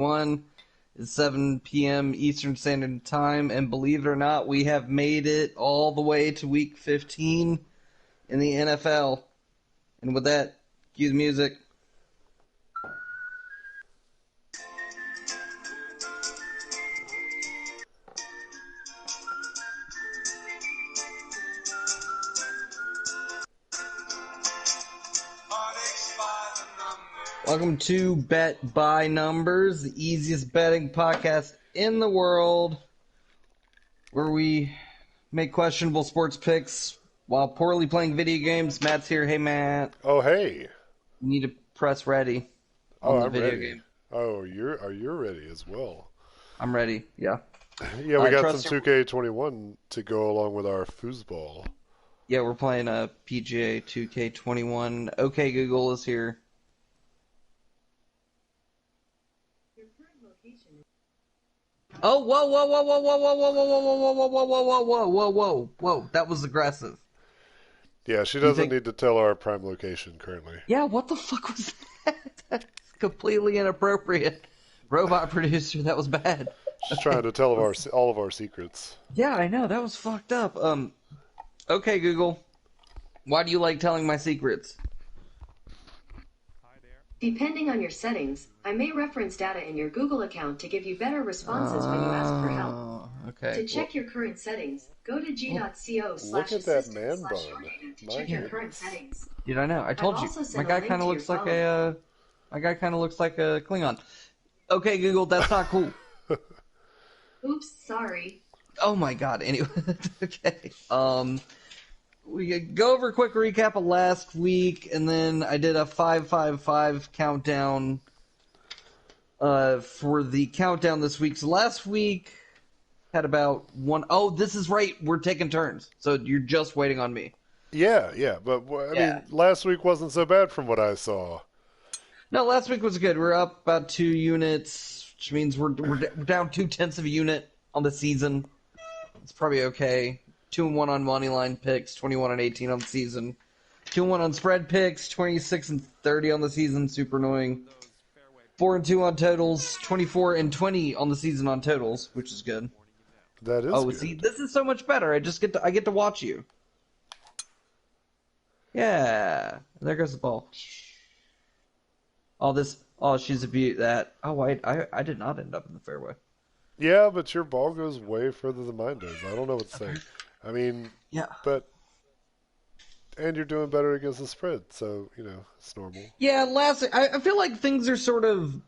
1 is 7 p.m. Eastern Standard Time, and believe it or not, we have made it all the way to Week 15 in the NFL. And with that, cue the music. Welcome to Bet by Numbers, the easiest betting podcast in the world, where we make questionable sports picks while poorly playing video games. Matt's here. Hey, Matt. Oh, hey. You need to press ready on the I'm video ready. game. Oh, you're ready as well. I'm ready. Yeah. Yeah, we got some 2K21 to go along with our foosball. Yeah, we're playing a PGA 2K21. Okay, Google is here. Oh, whoa, whoa, whoa, whoa, whoa, whoa, whoa, whoa, whoa, whoa, whoa, whoa, whoa, whoa, whoa, whoa, whoa, that was aggressive. Yeah, she doesn't need to tell our prime location currently. Yeah, what the fuck was that? That's completely inappropriate. Robot producer, that was bad. She's trying to tell all of our secrets. Yeah, I know, that was fucked up. Okay, Google, why do you like telling my secrets? Depending on your settings, I may reference data in your Google account to give you better responses when you ask for help. Okay. To check your current settings, go to Look at that man bun. to check your current settings. Dude, I know. I told you. My guy kind of looks like a Klingon. Okay, Google, that's not cool. Oops, sorry. Oh my god. Anyway, okay. We go over a quick recap of last week, and then I did a 5-5-5 countdown for the countdown this week. So last week had about one. Oh, this is right. We're taking turns, so you're just waiting on me. Yeah, but I mean, last week wasn't so bad from what I saw. No, last week was good. We're up about 2 units, which means we're down 0.2 of a unit on the season. It's probably okay. 2-1 on money line picks, 21-18 on the season. 2-1 on spread picks, 26-30 on the season. Super annoying. 4-2 on totals, 24-20 on the season on totals, which is good. That is good. See, this is so much better. I get to watch you. Yeah, there goes the ball. She's a beaut. I did not end up in the fairway. Yeah, but your ball goes way further than mine does. I don't know what to say. I mean, yeah. And you're doing better against the spread, so, it's normal. Yeah, I feel like things are sort of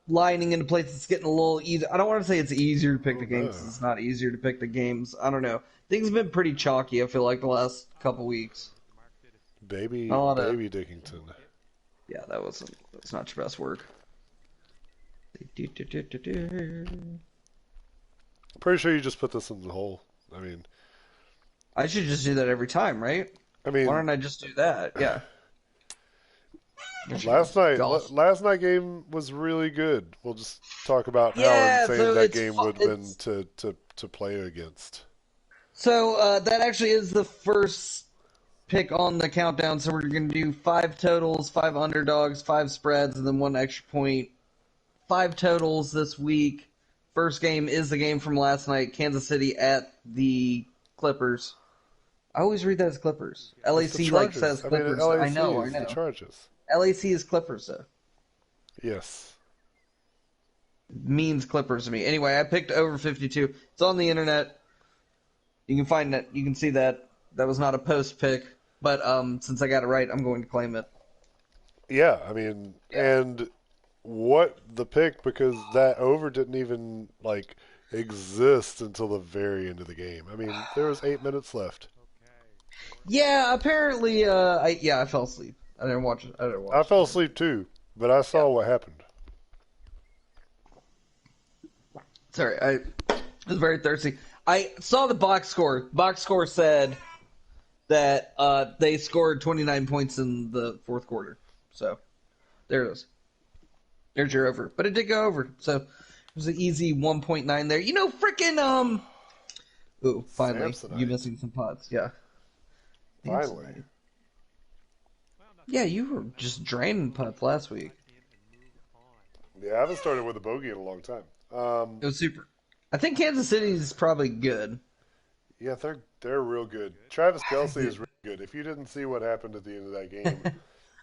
lining into place. It's getting a little easier. I don't want to say it's easier to pick the games. No. It's not easier to pick the games. I don't know. Things have been pretty chalky, I feel like, the last couple weeks. Baby Dickington. Yeah, that's not your best work. Pretty sure you just put this in the hole. I mean, I should just do that every time, right? I mean, why don't I just do that? Yeah. Last night game was really good. We'll just talk about how insane that game would have been to play against. So that actually is the first pick on the countdown. So we're going to do 5 totals, 5 underdogs, 5 spreads, and then 1 extra point. 5 totals this week. First game is the game from last night, Kansas City at the Clippers. I always read that as Clippers. LAC says Clippers. I know. The Chargers. LAC is Clippers, though. Yes. Means Clippers to me. Anyway, I picked over 52. It's on the internet. You can find it. You can see that. That was not a post pick, but since I got it right, I'm going to claim it. Yeah, I mean, and what the pick, because that over didn't even exist until the very end of the game. I mean, there was 8 minutes left. Yeah, apparently, I fell asleep. I didn't watch it. I fell asleep too, but I saw what happened. Sorry, I was very thirsty. I saw the box score. Box score said that they scored 29 points in the fourth quarter. So, there it is. There's your over. But it did go over, so it was an easy 1.9 there. Frickin' Ooh, finally. Samsonite. You missing some pots, yeah. Finally. Yeah, you were just draining putts last week. Yeah, I haven't started with a bogey in a long time. It was super. I think Kansas City's probably good. Yeah, they're real good. Travis Kelce is really good. If you didn't see what happened at the end of that game,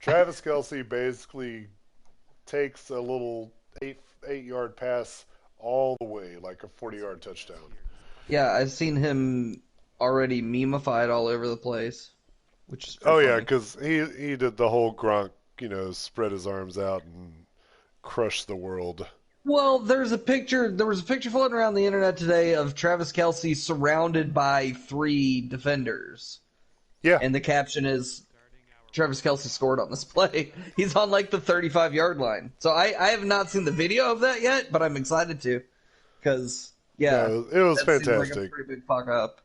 Travis Kelce basically takes a little eight-yard pass all the way, like a 40-yard touchdown. Yeah, I've seen him already memeified all over the place, which is pretty Oh yeah, funny. because he did the whole Gronk, spread his arms out and crush the world. Well, there's a picture. There was a picture floating around the internet today of Travis Kelce surrounded by 3 defenders, Yeah, and the caption is Travis Kelce scored on this play. He's on like the 35-yard line. So I have not seen the video of that yet, but I'm excited to, because no, it was that seems like a fantastic. pretty big fuck up.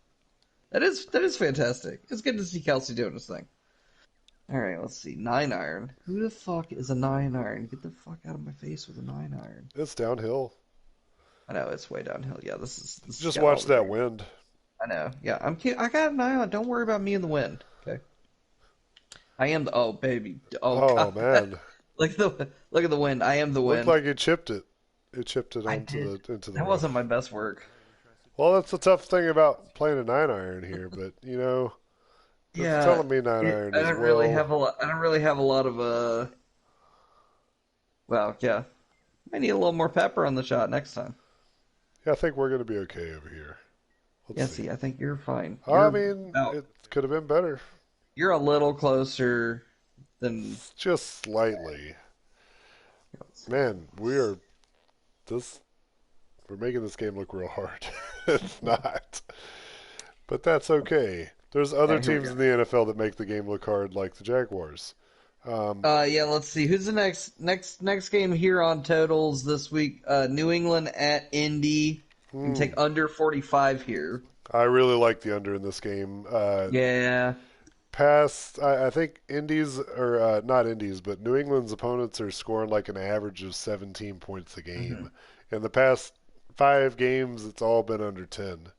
That is fantastic. It's good to see Kelce doing his thing. All right, let's see. 9-iron. Who the fuck is a 9-iron? Get the fuck out of my face with a 9-iron. It's downhill. I know it's way downhill. Yeah, this is Just got all watch the that green. wind. I know. Yeah, I'm cute. I got an island. Don't worry about me in the wind. Okay. I am the. Oh baby. Oh, Oh God. man, Look at the wind. I am the looked wind. like it chipped it. It chipped it I into did. the That rough. wasn't my best work. Well, that's the tough thing about playing a 9-iron here, but it's Yeah. telling me 9-iron I as don't well. really have a lot. I don't really have a lot of Well, yeah. I need a little more pepper on the shot next time. Yeah, I think we're going to be okay over here. Let's Yeah. see. See, I think you're fine. I mean, about- it could have been better, You're a little closer than. just slightly. Man, we're making this game look real hard. It's not, but that's okay. There's other Yeah, here we teams go. in the NFL that make the game look hard, like the Jaguars. Yeah, let's see. Who's the next game here on totals this week? New England at Indy. You can take under 45 here. I really like the under in this game. Yeah. I think Indies, or not Indies, but New England's opponents are scoring like an average of 17 points a game. In the past 5 games, it's all been under 10.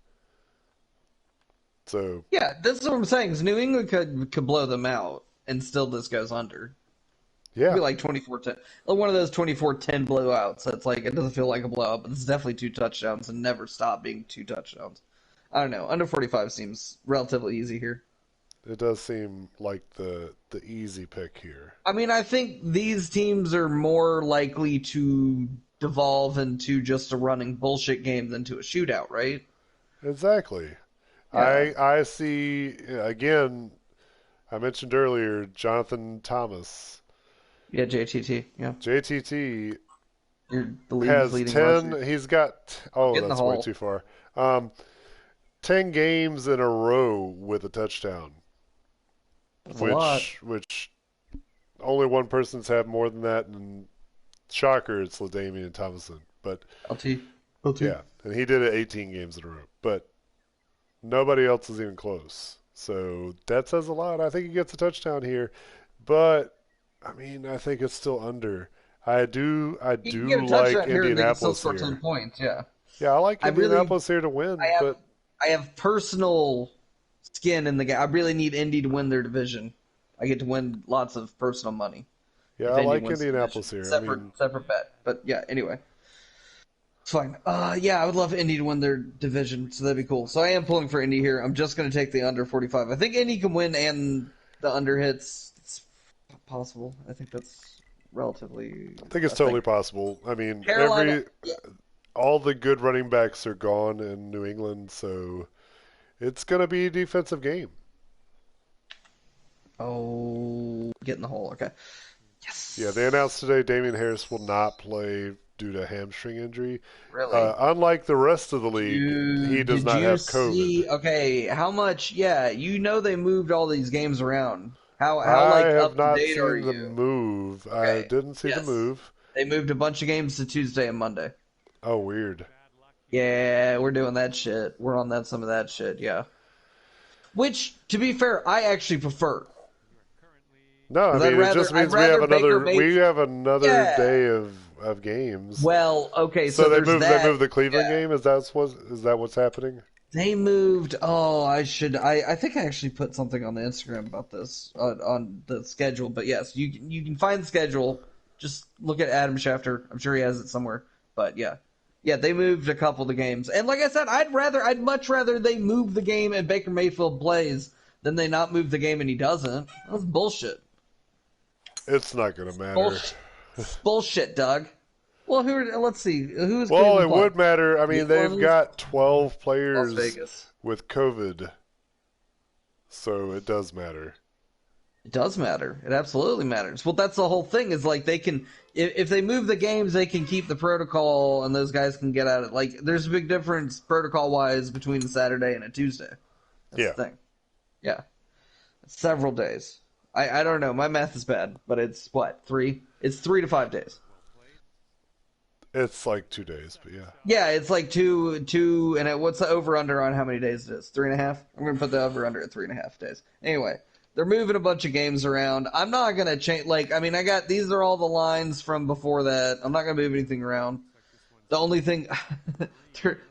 So Yeah, this is what I'm saying. Is New England could blow them out, and still this goes under. It'd yeah, be like 24-10. One of those 24-10 blowouts. That's like, it doesn't feel like a blowout, but it's definitely 2 touchdowns and never stop being 2 touchdowns. I don't know. Under 45 seems relatively easy here. it does seem like the easy pick here. I mean, I think these teams are more likely to devolve into just a running bullshit game than to a shootout, right? Exactly. Yeah. I see, again, I mentioned earlier, Jonathan Thomas. Yeah, JTT. Yeah. JTT You're the league's has leading 10, rusher. he's got, oh, Get in the that's way hole. too far. 10 games in a row with a touchdown. That's a lot. Which only one person's had more than that, and shocker, it's Damian Thomason. But LT. yeah, and he did it 18 games in a row. But nobody else is even close. So that says a lot. I think he gets a touchdown here, but I mean, I think it's still under. I do He can get a like touchdown here and they can still Indianapolis score 10 here. points, yeah. Yeah, I like I really- Indianapolis here to win, but I have personal skin in the game. I really need Indy to win their division. I get to win lots of personal money. yeah, if I Indy like wins the Indianapolis division. here. I Separate mean, separate bet. But yeah, anyway. It's fine. Yeah, I would love Indy to win their division, so that'd be cool. So I am pulling for Indy here. I'm just going to take the under 45. I think Indy can win and the under hits. It's possible. I think that's relatively... I think it's totally possible. I mean, Carolina... all the good running backs are gone in New England, so it's going to be a defensive game. Oh, get in the hole. Okay. Yes. Yeah, they announced today Damian Harris will not play due to hamstring injury. Really? Unlike the rest of the league, he does not have COVID. Okay, how much? Yeah, you know they moved all these games around. How I like have up to not date are seen the you? move. I Okay. didn't see the Yes. move. They moved a bunch of games to Tuesday and Monday. Oh, weird. Yeah, we're doing that shit. We're on some of that shit. Yeah. Which, to be fair, I actually prefer. No, I 'Cause mean I'd it just rather- means I'd we have rather Baker another Mayfield- Yeah. day of games. Well, okay, so so they there's moved that. they moved the Cleveland Yeah. game. Is that what's happening? They moved. Oh, I should. I think I actually put something on the Instagram about this on the schedule. But yes, you can find the schedule Just look at Adam Schefter. I'm sure he has it somewhere. But yeah. Yeah, they moved a couple of the games. And like I said, I'd much rather they move the game and Baker Mayfield plays than they not move the game and he doesn't. That's bullshit. It's not going to matter. Bullshit, Doug. Well, let's see. Who's Well, it would matter. I mean, they've got 12 players with COVID. So it does matter. It does matter. It absolutely matters. Well, that's the whole thing is like they can, if they move the games, they can keep the protocol and those guys can get at it. Like there's a big difference protocol-wise between a Saturday and a Tuesday. That's the thing. Yeah. Several days. I don't know. My math is bad, but it's what, 3? It's 3 to 5 days. It's like 2 days, but yeah. Yeah, it's like two, and what's the over-under on how many days it is? 3.5? I'm going to put the over-under at 3.5 days. Anyway. They're moving a bunch of games around. I'm not going to change. These are all the lines from before that. I'm not going to move anything around. The only thing,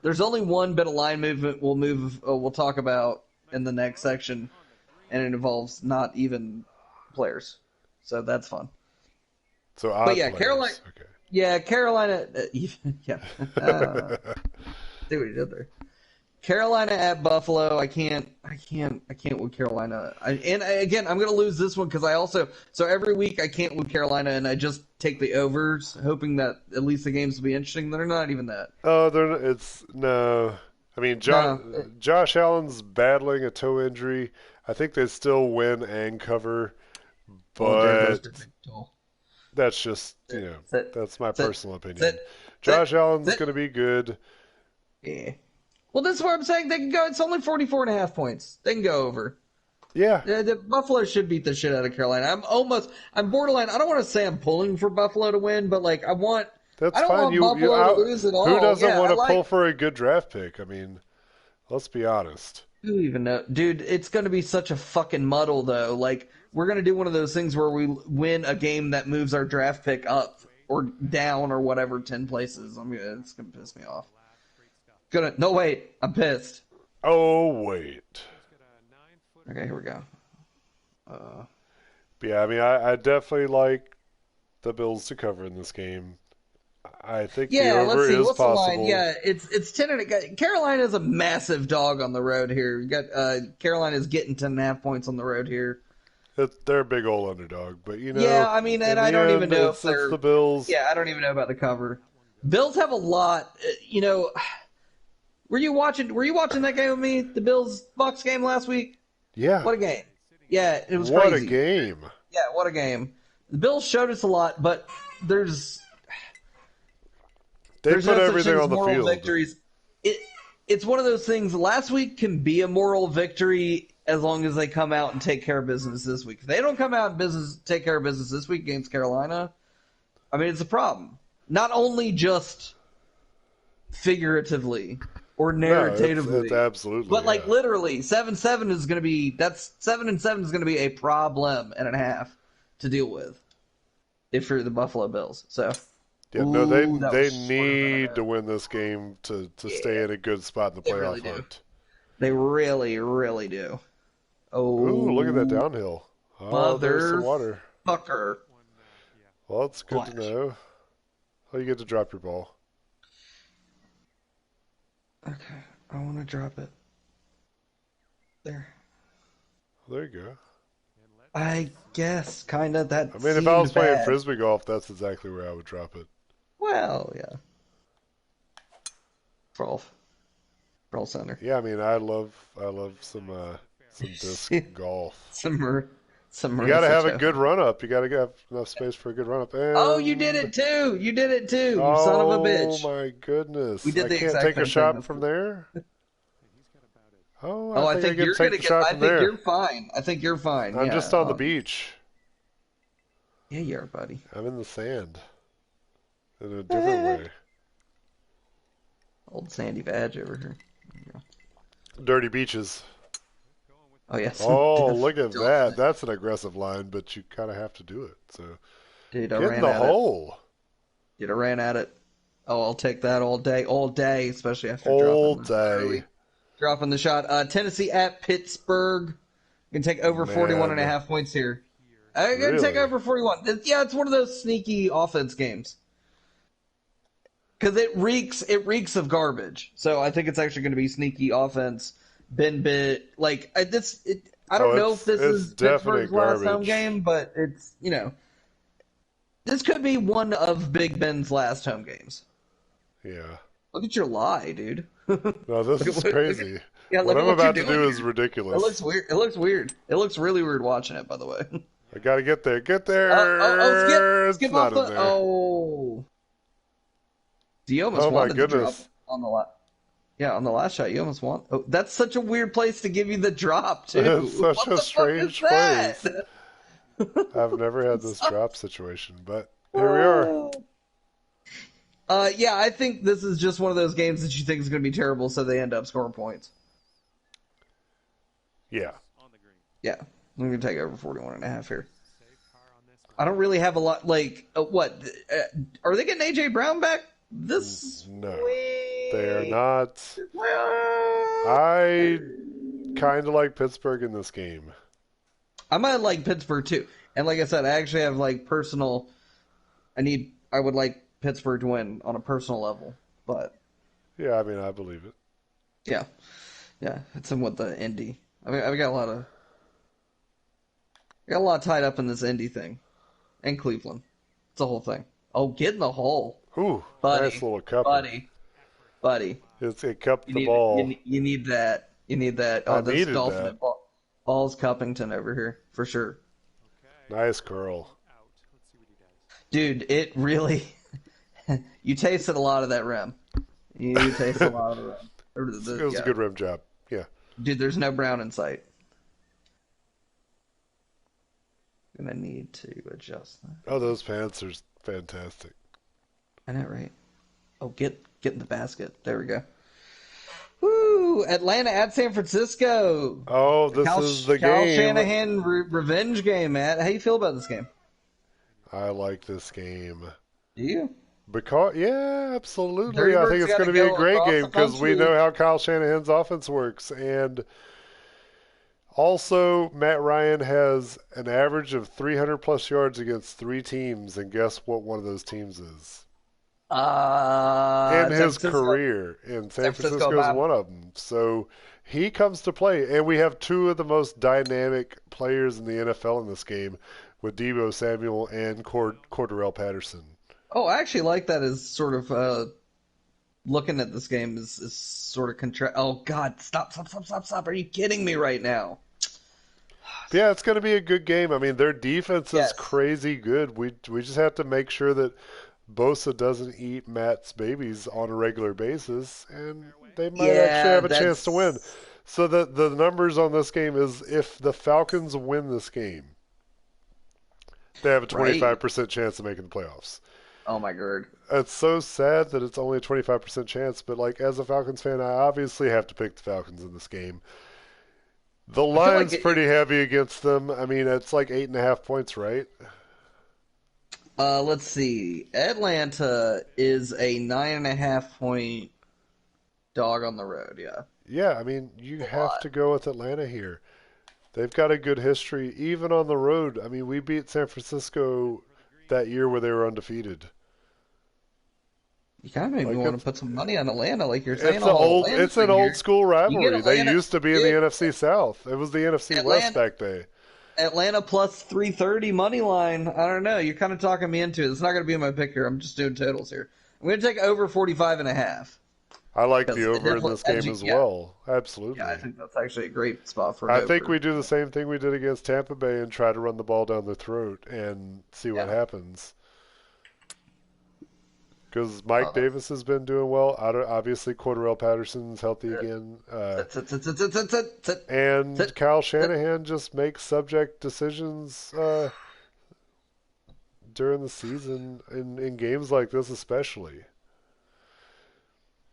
there's only one bit of line movement we'll talk about in the next section, and it involves not even players. So that's fun. So odd players. Carolina. Okay. Yeah, Carolina. See what he did there. Carolina at Buffalo. I can't with Carolina. And again, I'm going to lose this one because so every week I can't with Carolina and I just take the overs, hoping that at least the games will be interesting. They're not even that. Oh, no. I mean, Josh Allen's battling a toe injury. I think they still win and cover, but that's just, that's my personal opinion. Josh Allen's going to be good. Yeah. Well, this is what I'm saying. They can go. It's only 44.5 points. They can go over. Yeah. The Buffalo should beat the shit out of Carolina. I'm borderline. I don't want to say I'm pulling for Buffalo to win, but I don't want Buffalo to lose at all. Who doesn't want to pull for a good draft pick? I mean, let's be honest. Who even know? Dude, it's going to be such a fucking muddle, though. We're going to do one of those things where we win a game that moves our draft pick up or down or whatever 10 places. It's going to piss me off. No, wait. I'm pissed. Oh, wait. Okay, here we go. Yeah, I mean, I definitely like the Bills to cover in this game. I think the over is What's possible. The line? Yeah, it's 10 and Carolina's a massive dog on the road here. You got Carolina's getting 10.5 points on the road here. They're a big old underdog, but Yeah, I mean, and I don't even know if they're the Bills. Yeah, I don't even know about the cover. Bills have a lot. Were you watching that game with me? The Bills-Bucks game last week? Yeah. What a game. Yeah, it was crazy. What a game. Yeah, what a game. The Bills showed us a lot, but there's put no everything on the moral field. Victories. It's one of those things. Last week can be a moral victory as long as they come out and take care of business this week. If they don't come out and take care of business this week against Carolina, I mean, it's a problem. Not only just figuratively or narratively. No, it's absolutely. But literally, 7-7 is going to be 7-7 is going to be a problem and a half to deal with if you're the Buffalo Bills. So yeah, they need to win this game to stay in a good spot in the playoff hunt. They really, really do. Oh, ooh, look at that downhill. Oh, there's some water. Fucker. Well, it's good to know. How you get to drop your ball? Okay, I want to drop it. There. There you go. I guess, kind of. That. I mean, if I was playing frisbee golf, that's exactly where I would drop it. Well, yeah. Rolf Center. Yeah, I mean, I love some disc golf. Some. You got to have a good run up. You got to have enough space for a good run up. And... you did it too. You son of a bitch. Oh my goodness! We did the can't take a shot from there. I think you're gonna get. I think you're fine. I'm just on the beach. Yeah, you are, buddy. I'm in the sand. In a different way. Old sandy badge over here. Dirty beaches. Oh, yes. Oh, look at that. That's an aggressive line, but you kind of have to do it. So, dude, get in the hole. Dude, I ran at it. Oh, I'll take that all day, especially after dropping the shot. Tennessee at Pittsburgh. You can take over 41.5 points here. I'm going to take Really? over 41. It's one of those sneaky offense games. Because it reeks of garbage. So I think it's actually going to be sneaky offense, Ben bit. I don't know if this it's is Pittsburgh's definite last home garbage. game, but it's, this could be one of Big Ben's last home games. Yeah. Look at your lie, dude. No, this is crazy. Yeah, What look at I'm what you're about to doing do is here. ridiculous. It looks weird. It looks weird. It looks really weird watching it, by the way. I gotta get there. Get there! Skip It's off not in the. there. Oh. You almost Oh my wanted the drop goodness. on the last. Yeah, on the last shot, you almost want. Oh, that's such a weird place to give you the drop too. It's such What a the fuck is strange that? place. I've never had this drop situation, but here we are. Yeah, I think this is just one of those games that you think is going to be terrible, so they end up scoring points. Yeah. Yeah, I'm going to take over 41.5 here. I don't really have a lot. What? Are they getting AJ Brown back this No. week? They are not. I kind of like Pittsburgh in this game. I might like Pittsburgh too. And like I said, I actually have personal. I would like Pittsburgh to win on a personal level, but Yeah, I mean, I believe it. yeah, it's in with the Indy. I mean, I got a lot tied up in this Indy thing, and Cleveland. It's a whole thing. Oh, get in the hole, Ooh, buddy, nice little cup. buddy. It cupped the ball. You need that. You need that. Oh, I this needed Dolphin that. Balls Cuppington over here for sure. Nice curl. Dude, it really. You tasted a lot of that rim. You tasted a lot of the rim. It was a good rim job. Yeah. Dude, there's no brown in sight. Gonna need to adjust that. Oh, those pants are fantastic. I know, right? Oh, get in the basket. There we go. Woo! Atlanta at San Francisco. Oh, this is the Kyle game. Shanahan revenge game, Matt. How you feel about this game? I like this game. Do you? Because, yeah, absolutely. Dirty I Bird's think it's gotta going to be a go great across game the because we country. know how Kyle Shanahan's offense works. And also, Matt Ryan has an average of 300-plus yards against 3 teams. And guess what one of those teams is? In San his Francisco. career. And San Francisco is Bob. one of them. So he comes to play. And we have 2 of the most dynamic players in the NFL in this game with Deebo Samuel and Cordarrelle Patterson. Oh, I actually like that as sort of looking at this game is sort of Oh God! Stop! Are you kidding me right now? Yeah, it's going to be a good game. I mean, their defense is Yes. crazy good. We just have to make sure that Bosa doesn't eat Matt's babies on a regular basis, and they might actually have a chance to win. So the numbers on this game is if the Falcons win this game, they have a 25% chance of making the playoffs. Oh my God! It's so sad that it's only a 25% chance, but as a Falcons fan, I obviously have to pick the Falcons in this game. The line's pretty heavy against them. I mean, it's 8.5 points, right? Let's see. Atlanta is a 9.5 point dog on the road. Yeah. Yeah, I mean, you have to go with Atlanta here. They've got a good history, even on the road. I mean, we beat San Francisco that year where they were undefeated. You kind of made me want to put some money on Atlanta, like you're saying. It's an old school rivalry. They used to be in the Dude. NFC South. It was the NFC West back then. Atlanta plus 330 money line. I don't know. You're kind of talking me into it. It's not going to be my pick here. I'm just doing totals here. I'm going to take over 45.5. I like the over in this game as well. Absolutely. Yeah, I think that's actually a great spot for. I think we do the same thing we did against Tampa Bay and try to run the ball down their throat and see what happens. Because Mike Davis has been doing well. Obviously, Cordarrelle Patterson's healthy again. And Kyle Shanahan just makes subject decisions during the season, in games like this especially.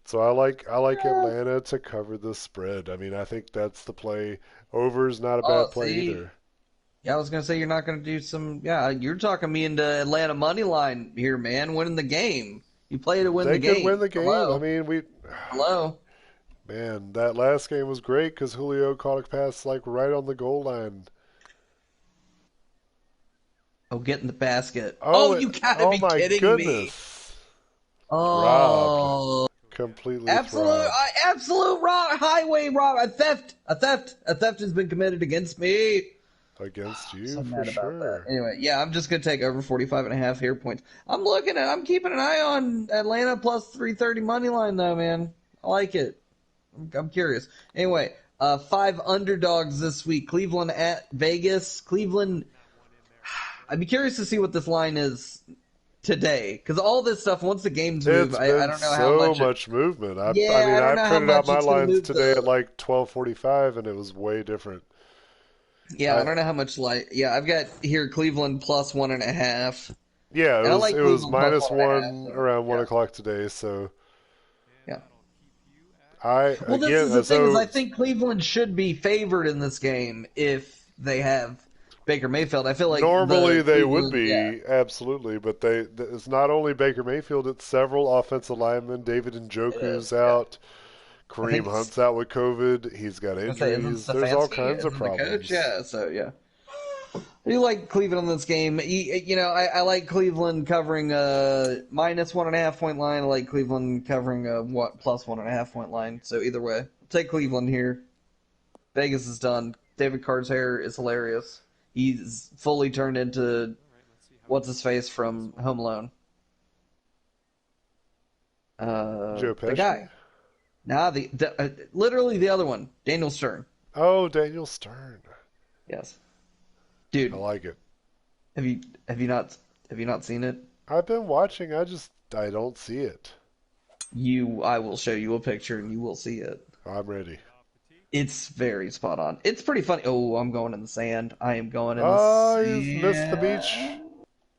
So I like Atlanta to cover the spread. I mean, I think that's the play. Over's not a bad play either. Yeah, I was going to say you're not going to do some... Yeah, you're talking me into Atlanta money line here, man. Winning the game. You play to win the game. They could win the game. Hello. I mean, Hello. Man, that last game was great because Julio caught a pass right on the goal line. Oh, get in the basket. Oh, you gotta be my kidding me. goodness. Oh. Robbed. Completely robbed. Absolute highway rob. A theft has been committed against me. Against you, So for mad about that. sure. Anyway, yeah, I'm just gonna take over 45.5 here points. I'm keeping an eye on Atlanta plus 330 money line though, man. I like it. I'm curious. Anyway, 5 underdogs this week. Cleveland at Vegas. Cleveland. I'd be curious to see what this line is today, because all this stuff, once the games move, I don't know how much movement. I Yeah, mean, I don't know I how printed out much my it's gonna lines move today the- at like 12:45, and it was way different. Yeah, I don't know how much Yeah, I've got here Cleveland plus 1.5. Yeah, And I like it was Cleveland plus -1 1.5, so, around 1 yeah. o'clock today. So Yeah. I Well, this again is the thing, is so I think Cleveland should be favored in this game if they have Baker Mayfield. I feel like normally they would Cleveland, yeah. be absolutely, but it's not only Baker Mayfield; it's several offensive linemen. David It Njoku's is, yeah. out. I Kareem think Hunt's out with COVID. He's got I was gonna say, isn't injuries. There's all Stefanski kinds of isn't the coach? problems. Yeah, so yeah. I do like Cleveland in this game. I like Cleveland covering a minus 1.5 point line. I like Cleveland covering a plus 1.5 point line. So either way, I'll take Cleveland here. Vegas is done. David Carr's hair is hilarious. He's fully turned into what's his face from Home Alone. Joe Pesci? The guy. Nah, literally the other one, Daniel Stern. Oh, Daniel Stern. Yes, dude. I like it. Have you not seen it? I've been watching. I don't see it. I will show you a picture and you will see it. I'm ready. It's very spot on. It's pretty funny. Oh, I'm going in the sand. I am going in Oh, the sand. he's missed the beach.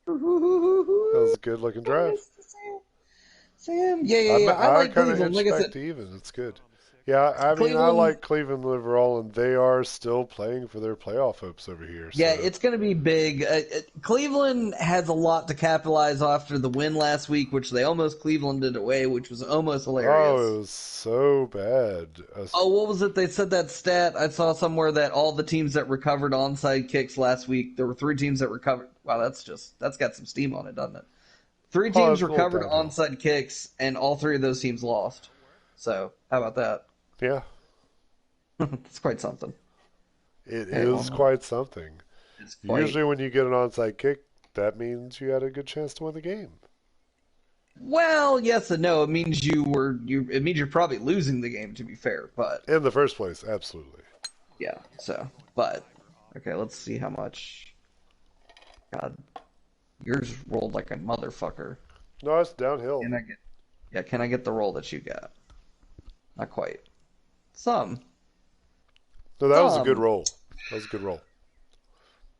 That was a good looking drive. Sam. Yeah. I like kind of Cleveland. Like I back said, to even. It's good. Yeah, I mean, I Cleveland- like Cleveland overall, and they are still playing for their playoff hopes over here. yeah, So. it's going to be big. Cleveland has a lot to capitalize after the win last week, which they almost Clevelanded away, which was almost hilarious. Oh, it was so bad. Oh, what was it? They said that stat. I saw somewhere that all the teams that recovered onside kicks last week, there were 3 teams that recovered. Wow, that's got some steam on it, doesn't it? 3 teams recovered onside kicks, and all 3 of those teams lost. So, how about that? Yeah. It's quite something. It is quite something. Usually when you get an onside kick, that means you had a good chance to win the game. Well, yes and no. It means it means you're probably losing the game, to be fair, but in the first place, absolutely. Yeah, so, but okay, let's see how much. God, yours rolled like a motherfucker. No, it's downhill. Can I get the roll that you got? Not quite. Some. No, that was a good roll. That was a good roll.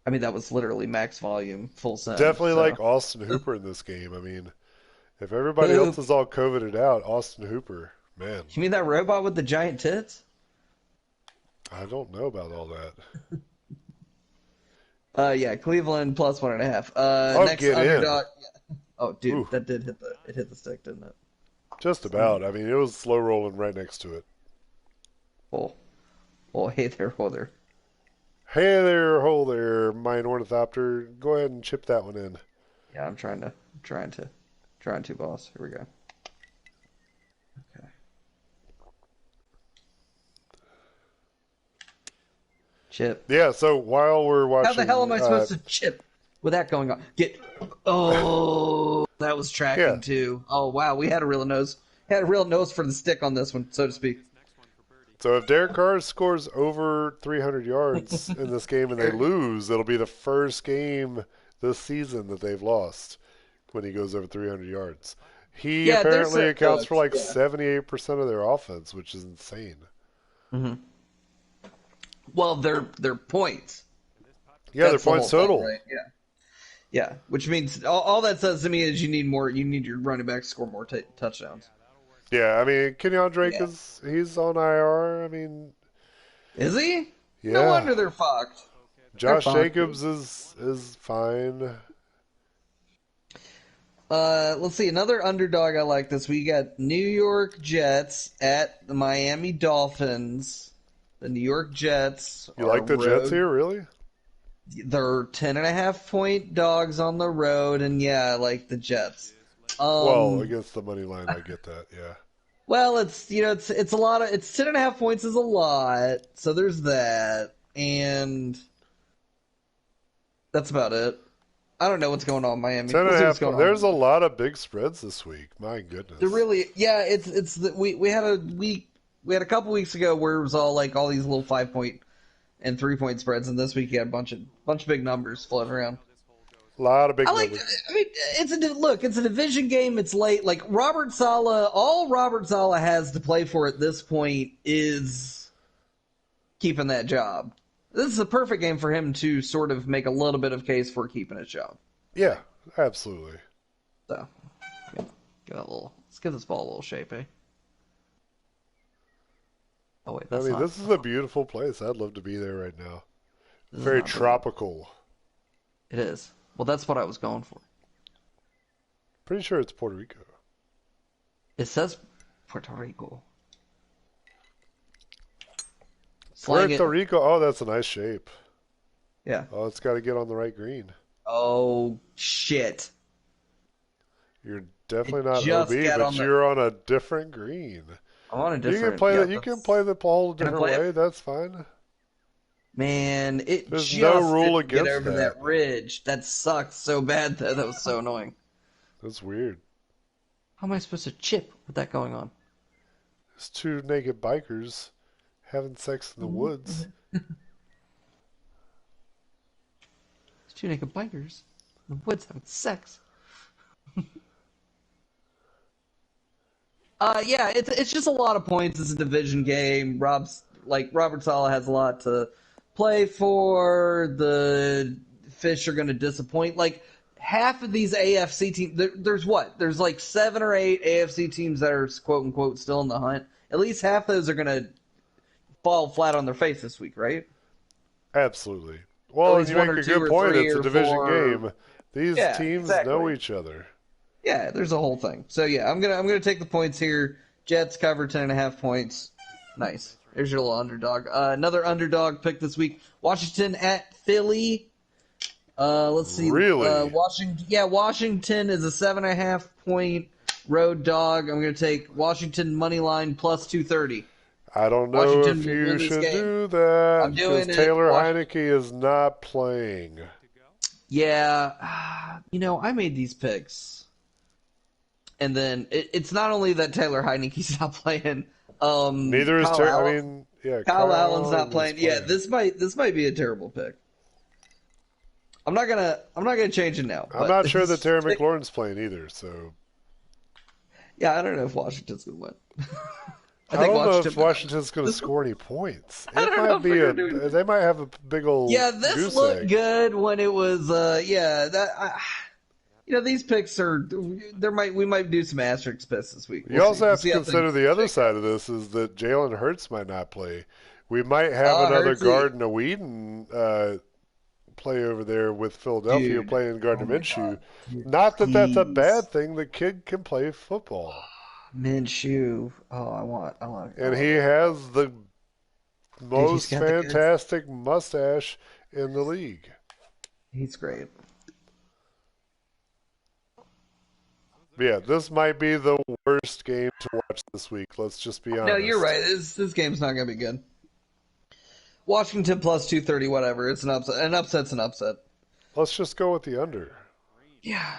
I mean, that was literally max volume, full send. Definitely like Austin Hooper in this game. I mean, if everybody else is all COVIDed out, Austin Hooper, man. You mean that robot with the giant tits? I don't know about all that. Yeah, Cleveland plus 1.5. Next underdog. Yeah. Oh, dude, Ooh. That did hit the stick, didn't it? Just about. I mean, it was slow rolling right next to it. Oh, hey there, ho there. Hey there, ho there, mine ornithopter. Go ahead and chip that one in. Yeah, I'm trying to, boss. Here we go. Okay. Chip. Yeah, so while we're watching... How the hell am I supposed to chip with that going on? Oh, that was tracking too. Oh, wow, we had a real nose. Had a real nose for the stick on this one, so to speak. So if Derek Carr scores over 300 yards in this game and they lose, it'll be the first game this season that they've lost when he goes over 300 yards. He apparently accounts for like 78% of their offense, which is insane. Mm-hmm. Well, their points. Yeah, their points total. Thing, right? Yeah, which means all that says to me is you need your running back to score more touchdowns. Yeah, I mean, Kenyon Drake he's on IR. I mean, is he? Yeah. No wonder they're fucked. Josh Jacobs is fine. Let's see, another underdog I like this week. You got New York Jets at the Miami Dolphins. The New York Jets. You like the Jets here, really? They're 10.5-point dogs on the road, and yeah, like the Jets. Well, against the money line, I get that. Yeah. Well, it's it's a lot of 10.5 points is a lot, so there's that, and that's about it. I don't know what's going on in Miami. 10 and We'll a see half. what's going on. There's a lot of big spreads this week. My goodness. They're really, yeah. It's we had a week, we had a couple weeks ago where it was all these little 5-point and 3-point spreads, and this week you had a bunch of big numbers floating around. A lot of big I mean, it's a division game. It's late. Like Robert Saleh, all Robert Saleh has to play for at this point is keeping that job. This is a perfect game for him to sort of make a little bit of case for keeping his job. Yeah, absolutely. So, let's give this ball a little shape, eh? Oh wait, that's this is a beautiful place. I'd love to be there right now. Very tropical. It is. Well, that's what I was going for. Pretty sure it's Puerto Rico. It says Puerto Rico. Puerto Rico. Oh, that's a nice shape. Yeah. Oh, it's got to get on the right green. Oh, shit. You're definitely not OB, but you're on a different green. I'm on a different... You can play the ball a different way. That's fine. Man, There's no rule against get over that ridge. That sucked so bad, though. That was so annoying. That's weird. How am I supposed to chip with that going on? There's two naked bikers having sex in the woods. There's two naked bikers in the woods having sex. Yeah, it's just a lot of points. It's a division game. Robert Saleh has a lot to play for. The Fish are going to disappoint. Like half of these AFC teams, there's like 7 or 8 AFC teams that are quote unquote still in the hunt. At least half those are going to fall flat on their face this week, right? Absolutely. Well, you make a good point. It's a division game. These teams know each other. Yeah, there's a whole thing. So yeah, I'm gonna take the points here. Jets cover 10.5 points. Nice. There's your little underdog. Another underdog pick this week. Washington at Philly. Let's see. Really? Washington is a 7.5 point road dog. I'm gonna take Washington money line plus 230. I don't know if you should do that because Taylor Heineke is not playing. Yeah, I made these picks. And then it's not only that Taylor Heineke's not playing. Neither is Kyle Allen's not playing. Yeah, this might be a terrible pick. I'm not gonna change it now. I'm not sure that Terry McLaurin's playing either. So yeah, I don't know if Washington's gonna win. I don't know if Washington's going to score any points. They might have a big old this looked good when it was these picks are we might do some asterisk picks this week. You also have to consider the other side of this is that Jalen Hurts might not play. We might have another Gardner Whedon play over there with Philadelphia playing Gardner Minshew. Not that that's a bad thing. The kid can play football. Minshew. Oh, I want. And he has the most fantastic mustache in the league. He's great. Yeah, this might be the worst game to watch this week. Let's just be honest. No, you're right. This game's not going to be good. Washington plus 230, whatever. It's an upset. An upset's an upset. Let's just go with the under. Yeah.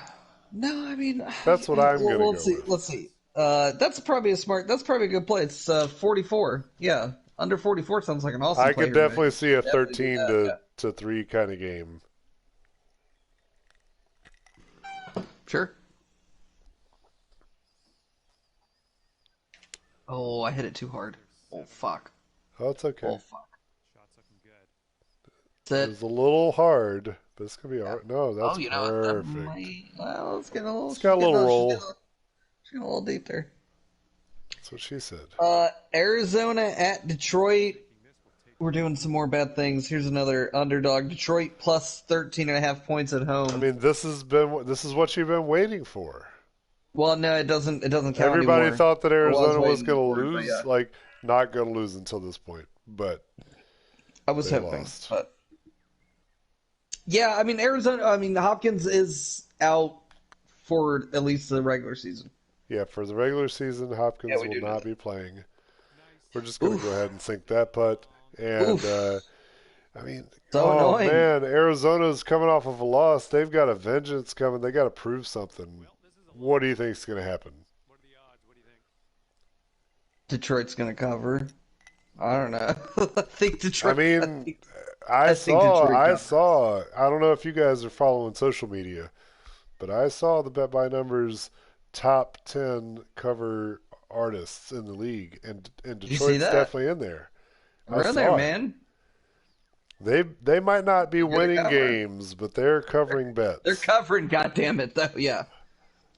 No, I mean... That's what I'm going to go with. Let's see. That's probably a good play. It's 44. Yeah. Under 44 sounds like an awesome play. I could definitely see a 13 to 3 kind of game. Sure. Oh, I hit it too hard. Oh, fuck. Oh, it's okay. Oh, fuck. It was a little hard, but it's going to be all right. No, that's perfect. It's got a little roll. She's got a little deep there. That's what she said. Arizona at Detroit. We're doing some more bad things. Here's another underdog. Detroit plus 13.5 points at home. I mean, this is what you've been waiting for. Well, no, it doesn't count Everybody anymore. thought that Arizona was going to lose, not going to lose until this point, but I was hoping, lost. but Yeah, I mean Arizona. I mean Hopkins is out for at least the regular season. Yeah, for the regular season, Yeah, Hopkins we will do know not that. be playing. We're just going to go ahead Oof, and sink that putt. And, oof, I mean, so oh annoying. man, Arizona's coming off of a loss. They've got a vengeance coming. They got to prove something. What do you think is going to happen? Detroit's gonna cover. I don't know. I think I Detroit. mean, I think Detroit I covers. saw, I don't know if you guys are following social media, but I saw the Bet by Numbers top 10 cover artists in the league, and Did you see Detroit's that? definitely in there. I We're in there, saw it. man. They might not be You gotta winning cover. games, but they're covering They're bets. covering. God damn it, though. Yeah,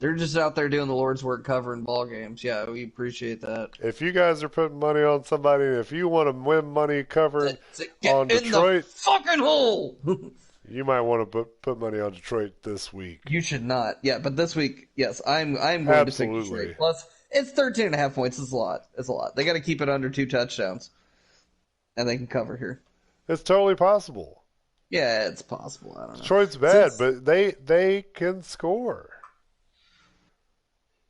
they're just out there doing the Lord's work, covering ball games. Yeah, we appreciate that. If you guys are putting money on somebody, if you want to win money covering Get on in the Detroit, fucking hole. you might want to put money on Detroit this week. You should not. Yeah, but this week, yes, I'm going to pick Detroit. Absolutely. Plus, it's 13.5 points. It's a lot. It's a lot. They got to keep it under 2 touchdowns, and they can cover here. It's totally possible. Yeah, it's possible. I don't know. Detroit's bad, Since but they can score.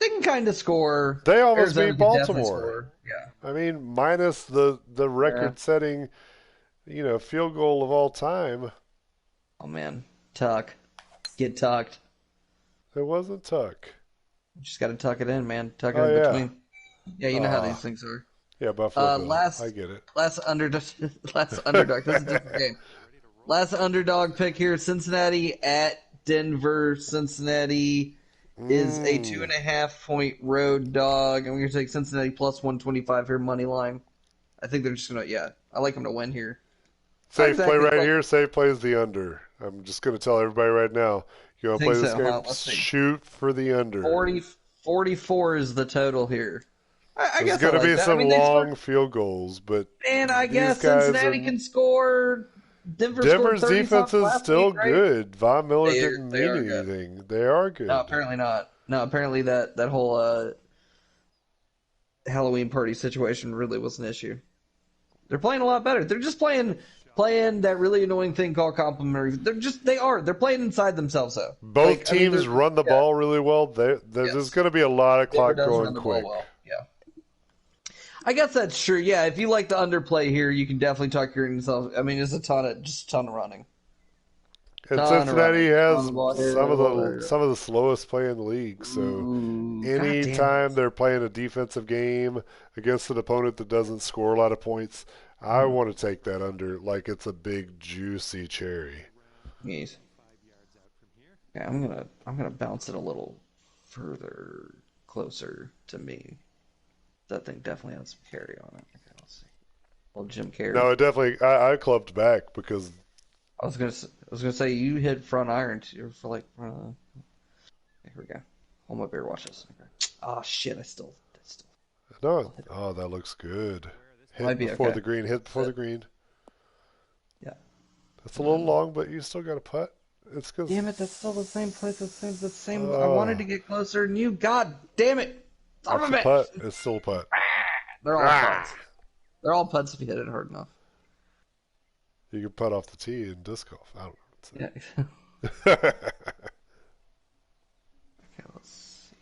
they can kind of score, They almost Arizona beat can definitely Baltimore. score. Yeah. I mean, minus the Yeah. record-setting, field goal of all time. Oh man, tuck, get tucked. It wasn't Tuck. You just got to tuck it in, man. Tuck it Oh in yeah. between. Yeah, you know how these things are. Yeah, Buffalo Bill. I Last get it. last underdog. Last underdog. This is a different game. Last underdog pick here: Cincinnati at Denver. Cincinnati is a 2.5 point road dog. I'm going to take Cincinnati plus 125 here, money line. I think they're just going to, yeah, I like them to win here. Not Safe play exactly right like, here. Safe play is the under. I'm just going to tell everybody right now. You want to think play this so, huh? game? Let's see. Shoot for the under. 44 is the total here. I There's guess I going to like be that. I some mean, they scored, long field goals, but and I these guess guys are. Cincinnati can score. Denver scored Denver's 30 defense something is last week, still right? good. Von Miller didn't They mean are good. anything. They are No, good. apparently not. No, apparently that whole Halloween party situation really was an issue. They're playing a lot better. They're just playing that really annoying thing called complimentary. They're playing inside themselves though. Both Like I mean, teams run the yeah, ball really well. There's yes. going to be a lot of Denver clock does going run the ball quick. well. Yeah. I guess that's true. Yeah, if you like the underplay here, you can definitely talk yourself. I mean, there's a ton of running. And Ton of Cincinnati running. On has the ball here, on the ball there. some of the slowest play in the league. So Ooh, god damn it. anytime they're playing a defensive game against an opponent that doesn't score a lot of points, I want to take that under like it's a big juicy cherry. Yes. Yeah, I'm gonna bounce it a little further closer to me. That thing definitely has some carry on it. Okay, let's see. Well, Jim Carrey. No, it definitely. I clubbed back because I was gonna say you hit front iron for like. Here we go. Hold my beer. Watch this. Okay. Oh shit! I still. no. Oh, that looks good. Might Hit be before okay. the green. Hit before the green. Yeah. That's a little long, but you still got a putt. It's because. Damn it! That's still the same place. The same. I wanted Oh, to get closer than you. God damn it! Son it's of a a putt. bitch! It's still a putt. They're all Ah! putts. They're all putts if you hit it hard enough. You can putt off the tee in disc golf. I don't Yeah. know what to say. Okay, let's see.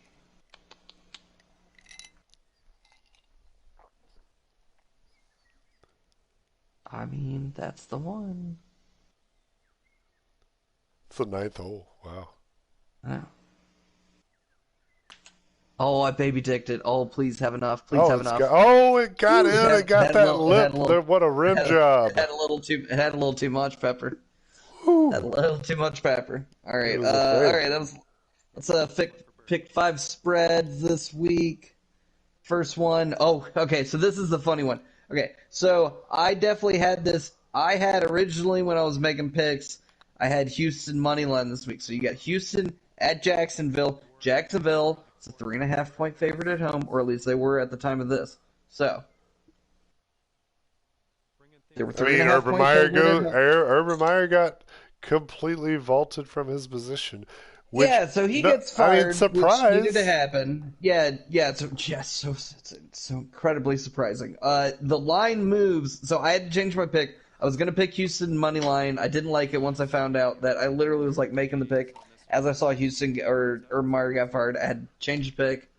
I mean, that's the one. It's the ninth hole. Wow. Yeah. Oh, I baby dicked it. Oh, please have enough. Please have enough. It got Ooh, in. It got that lip. What a rim it job. had a little too. It had a little too much pepper. Had a Whew. little too much pepper. All It right. was All afraid. right. Let's pick 5 spreads this week. First one. Oh, okay. So this is the funny one. Okay. So I definitely had this. I had originally when I was making picks, I had Houston money line this week. So you got Houston at Jacksonville. Jacksonville is a 3.5 point favorite at home, or at least they were at the time of this. So they were I three mean, and a half Urban point Meyer favorite at go. home. Urban Meyer got completely vaulted from his position, which Yeah, so he no, gets I mean, fired, which needed to surprise. happen. Yeah, so incredibly surprising. The line moves, so I had to change my pick. I was gonna pick Houston money line. I didn't like it once I found out that I literally was like making the pick as I saw Houston or Meyer got fired. I had changed the pick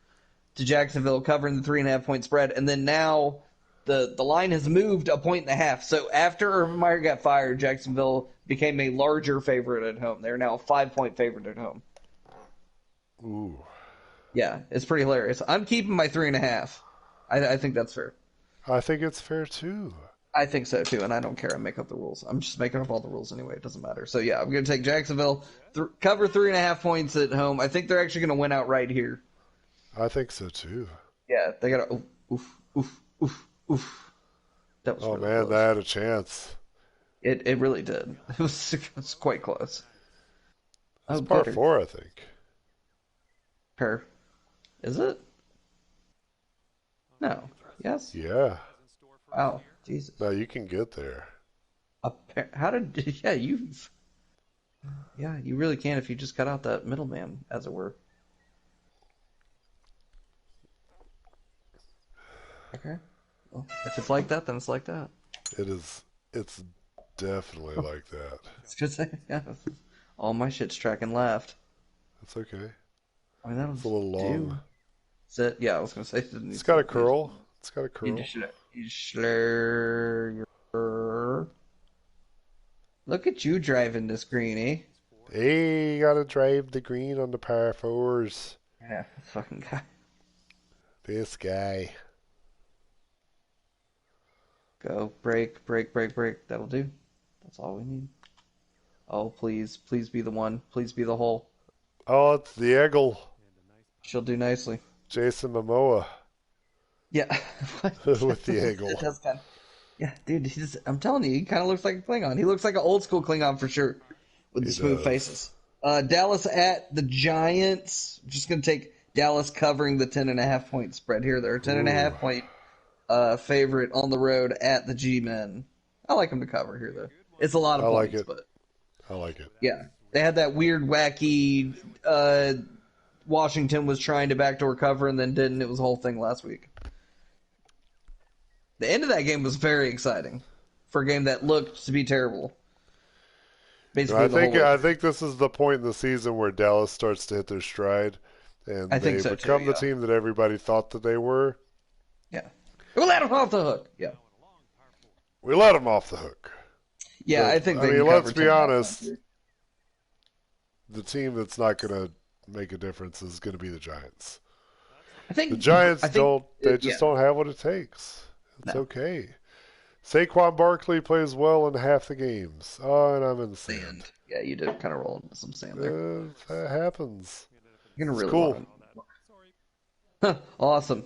to Jacksonville covering the 3.5 point spread, and then now the line has moved 1.5. So after Urban Meyer got fired, Jacksonville became a larger favorite at home. They're now a 5 point favorite at home. Ooh. Yeah, it's pretty hilarious. I'm keeping my 3.5. I think that's fair. I think it's fair too. I think so too, and I don't care. I make up the rules. I'm just making up all the rules anyway. It doesn't matter. So yeah, I'm going to take Jacksonville, cover 3.5 points at home. I think they're actually going to win outright here. I think so too. Yeah, they got to. Oof. That was really man, close. that had a chance. It really did. It was quite close. It's par 4, I think. Pair. Is it? No. Yes? Yeah. Wow. Jesus. No, you can get there. How did... Yeah, you really can if you just cut out that middleman, as it were. Okay. Well, if it's like that, then it's like that. It is. It's definitely like that. It's just yeah. All my shit's tracking left. That's okay. I mean, that was It's a little long. Yeah, I was gonna say it's got a curl. It's got a curl. Look at you driving this green, eh? Hey, you gotta drive the green on the par 4s. Yeah, this fucking guy. This guy. Go, break. That'll do. That's all we need. Oh, please be the one. Please be the hole. Oh, it's the eagle. She'll do nicely. Jason Momoa. Yeah. With the eagle. Yeah, dude, I'm telling you, he kind of looks like a Klingon. He looks like an old school Klingon for sure, with the smooth faces. Dallas at the Giants. I'm just going to take Dallas covering the 10.5 point spread here. They're a 10.5 point favorite on the road at the G-Men. I like them to cover here, though. It's a lot of points, but I like it. Yeah, they had that weird, wacky. Washington was trying to backdoor cover and then didn't. It was a whole thing last week. The end of that game was very exciting for a game that looked to be terrible. Basically, I think this is the point in the season where Dallas starts to hit their stride, and they become the team that everybody thought that they were. Yeah, we let them off the hook. Yeah, we let them off the hook. Yeah, but, I think. Let's be honest. The team that's not going to make a difference is going to be the Giants. I think the Giants don't have what it takes. It's okay. Saquon Barkley plays well in half the games. Oh, and I'm in the sand. Yeah, you did kind of roll into some sand there. That happens. You're gonna really cool. Awesome.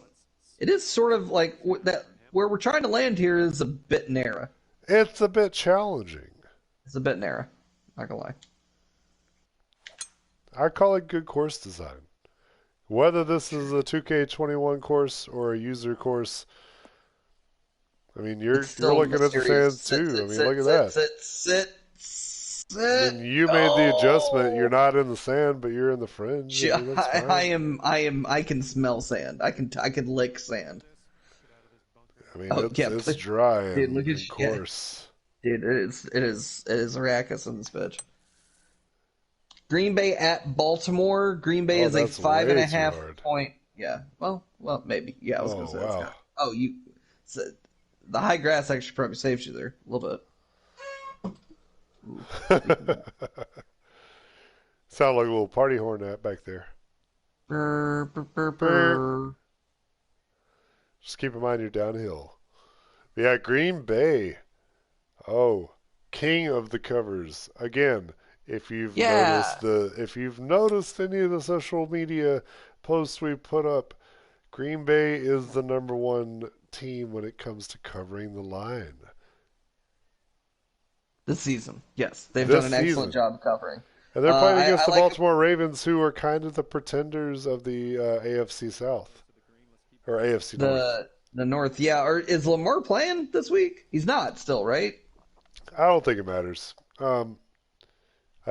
It is sort of like that. Where we're trying to land here is a bit narrow. It's a bit challenging. It's a bit narrow. Not gonna lie. I call it good course design. Whether this is a 2K21 course or a user course, I mean, you're looking at the fans too. Look at that. I mean, you made the adjustment. You're not in the sand, but you're in the fringe. I can smell sand. I can lick sand. I mean, it's dry and coarse. Dude, it is raucous in this bitch. Green Bay at Baltimore. Green Bay is a 5.5 point. Yeah. Well, maybe. Yeah, I was gonna say. Wow. The high grass actually probably saves you there a little bit. Sound like a little party horn back there. Burr, burr, burr, burr. Just keep in mind you're downhill. Yeah, Green Bay. Oh, king of the covers again. If you've noticed any of the social media posts we put up, Green Bay is the number one team when it comes to covering the line. This season, yes. They've done an excellent job covering. And they're playing against the Baltimore Ravens, who are kind of the pretenders of the AFC South. Or AFC North. The North, yeah. Or is Lamar playing this week? He's not still, right? I don't think it matters. I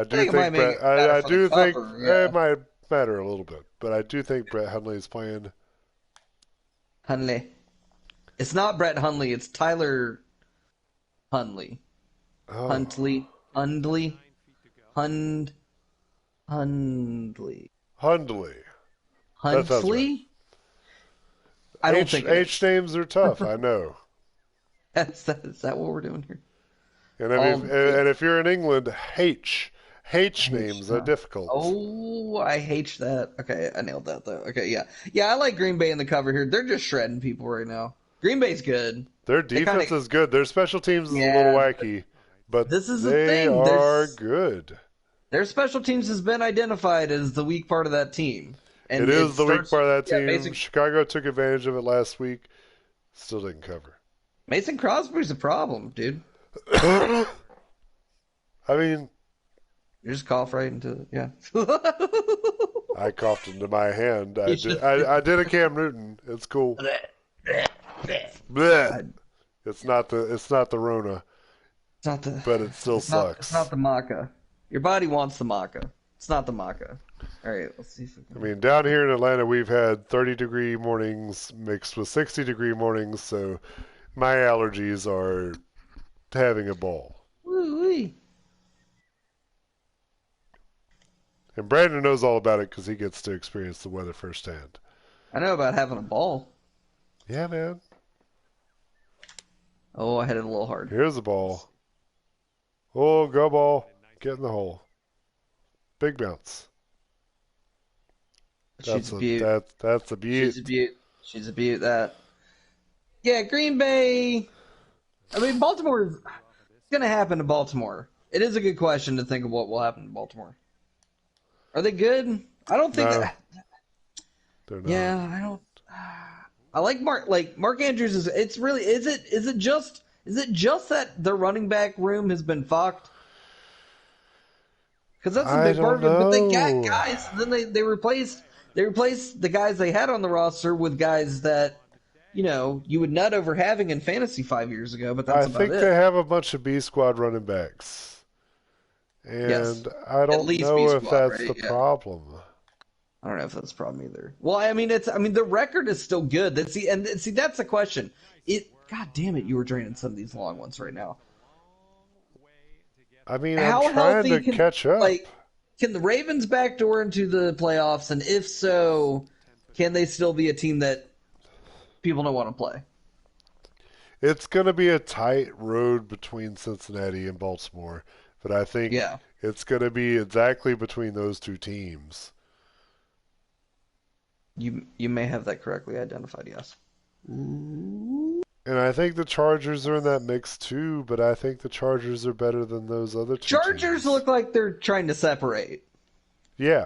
do think it might matter a little bit, but I do think Brett Hundley is playing. Hundley. It's not Brett Hundley, it's Tyler Hundley. Oh, Huntley, Hundley, Hundley, Hundley. That sounds right. Huntley. I don't think it H is. names are tough. I know. Is that what we're doing here? And All if you're in England, H H. names are difficult. Oh, I hate that. Okay, I nailed that though. Okay, yeah, yeah. I like Green Bay in the cover here. They're just shredding people right now. Green Bay's good. Their They kind defense of is good. Their special teams is a little yeah. wacky, but This is the they thing. are good. Their special teams has been identified as the weak part of that team, It and is the weak starts. part of that Yeah, team. Chicago took advantage of it last week. Still didn't cover. Mason Crosby's a problem, dude. I mean, You just cough right into yeah. I coughed into my hand. You I did a Cam Newton. It's cool. Bleh. It's not the Rona, It's not the. but it still sucks. It's not the maca. Your body wants the maca. It's not the maca. All right, let's see if we I can. mean, down here in Atlanta, we've had 30-degree mornings mixed with 60-degree mornings, so my allergies are having a ball. Woo-wee. And Brandon knows all about it because he gets to experience the weather firsthand. I know about having a ball. Yeah, man. Oh, I hit it a little hard. Here's the ball. Oh, go ball. Get in the hole. Big bounce. She's a beaut. That's a beaut. She's a beaut. She's a beaut. That. Yeah, Green Bay. I mean, Baltimore. It's going to happen to Baltimore. It is a good question to think of what will happen to Baltimore. Are they good? I don't think. No, they're not. Yeah, I don't. I like Mark. Like Mark Andrews is. It's really. Is it just that the running back room has been fucked? Because that's a big part of it. But they got guys. Then they replaced the guys they had on the roster with guys that you would nut over having in fantasy 5 years ago. But that's about it. I think they have a bunch of B squad running backs, and Yes. I don't least know B if squad, that's right? the Yeah. problem. I don't know if that's a problem either. Well, I mean, the record is still good. That's the question. God damn it, you were draining some of these long ones right now. I mean, How I'm trying healthy to catch up. Can the Ravens backdoor into the playoffs? And if so, can they still be a team that people don't want to play? It's going to be a tight road between Cincinnati and Baltimore, but I think it's going to be exactly between those two teams. You may have that correctly identified, yes. And I think the Chargers are in that mix too, but I think the Chargers are better than those other two Chargers teams. look like they're trying to separate. Yeah.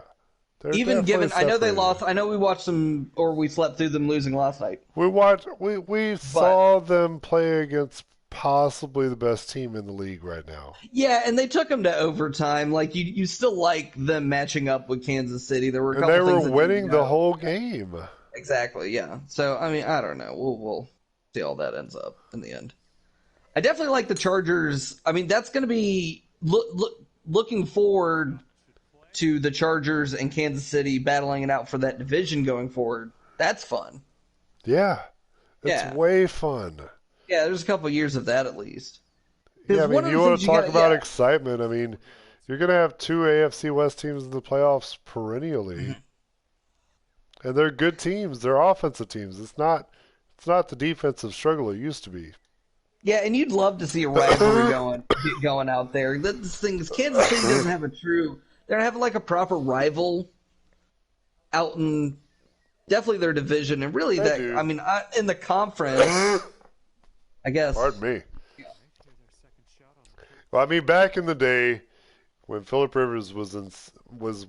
Even given, I know they lost. I know we watched them, or we slept through them losing last night. We saw them play against possibly the best team in the league right now. Yeah, and they took them to overtime. Like you still like them matching up with Kansas City. There were a couple and they things were that winning didn't the go. whole game. Exactly. Yeah. So I mean, I don't know. We'll see how that ends up in the end. I definitely like the Chargers. I mean, that's going to be looking forward to the Chargers and Kansas City battling it out for that division going forward. That's fun. Yeah. It's way fun. Yeah, there's a couple years of that at least. Yeah, I mean, you want to talk about excitement. I mean, you're going to have two AFC West teams in the playoffs perennially. Mm-hmm. And they're good teams. They're offensive teams. It's not the defensive struggle it used to be. Yeah, and you'd love to see a rivalry going out there. This thing is Kansas City doesn't have they don't have like a proper rival out in definitely their division, and really I mean in the conference, I guess. Pardon me. Well, I mean, back in the day when Phillip Rivers was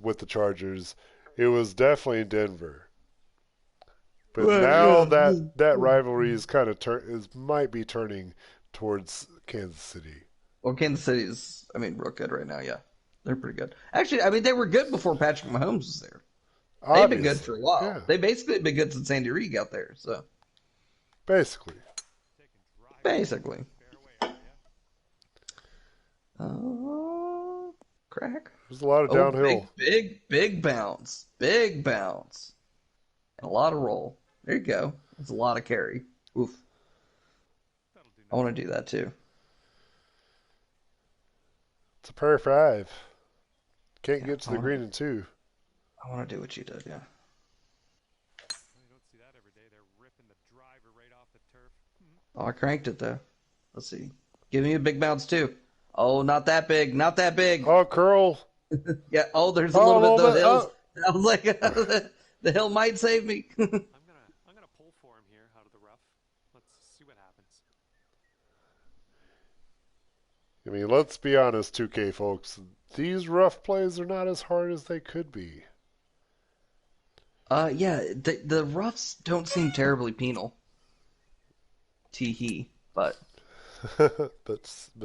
with the Chargers, it was definitely Denver. But now that rivalry is kind of might be turning towards Kansas City. Well, Kansas City is, I mean, real good right now. Yeah, they're pretty good. Actually, I mean, they were good before Patrick Mahomes was there. They've been good for a while. Yeah. They basically been good since Andy Reid got there. So basically. Crack. There's a lot of downhill. Big bounce. Big bounce. And a lot of roll. There you go. That's a lot of carry. Oof. I want to do that too. It's a par 5. Can't Yeah, get to the green in 2. I want to do what you did, yeah. You don't see that every day. They're ripping the driver right off the turf. Oh, I cranked it, though. Let's see. Give me a big bounce, too. Oh, not that big. Not that big. Oh, curl. Yeah. Oh, there's a little bit. little The bit. hills. Oh. I was like, the hill might save me. I'm gonna pull for him here out of the rough. Let's see what happens. I mean, let's be honest, 2K folks. These rough plays are not as hard as they could be. Yeah. The roughs don't seem terribly penal. Tee-hee. But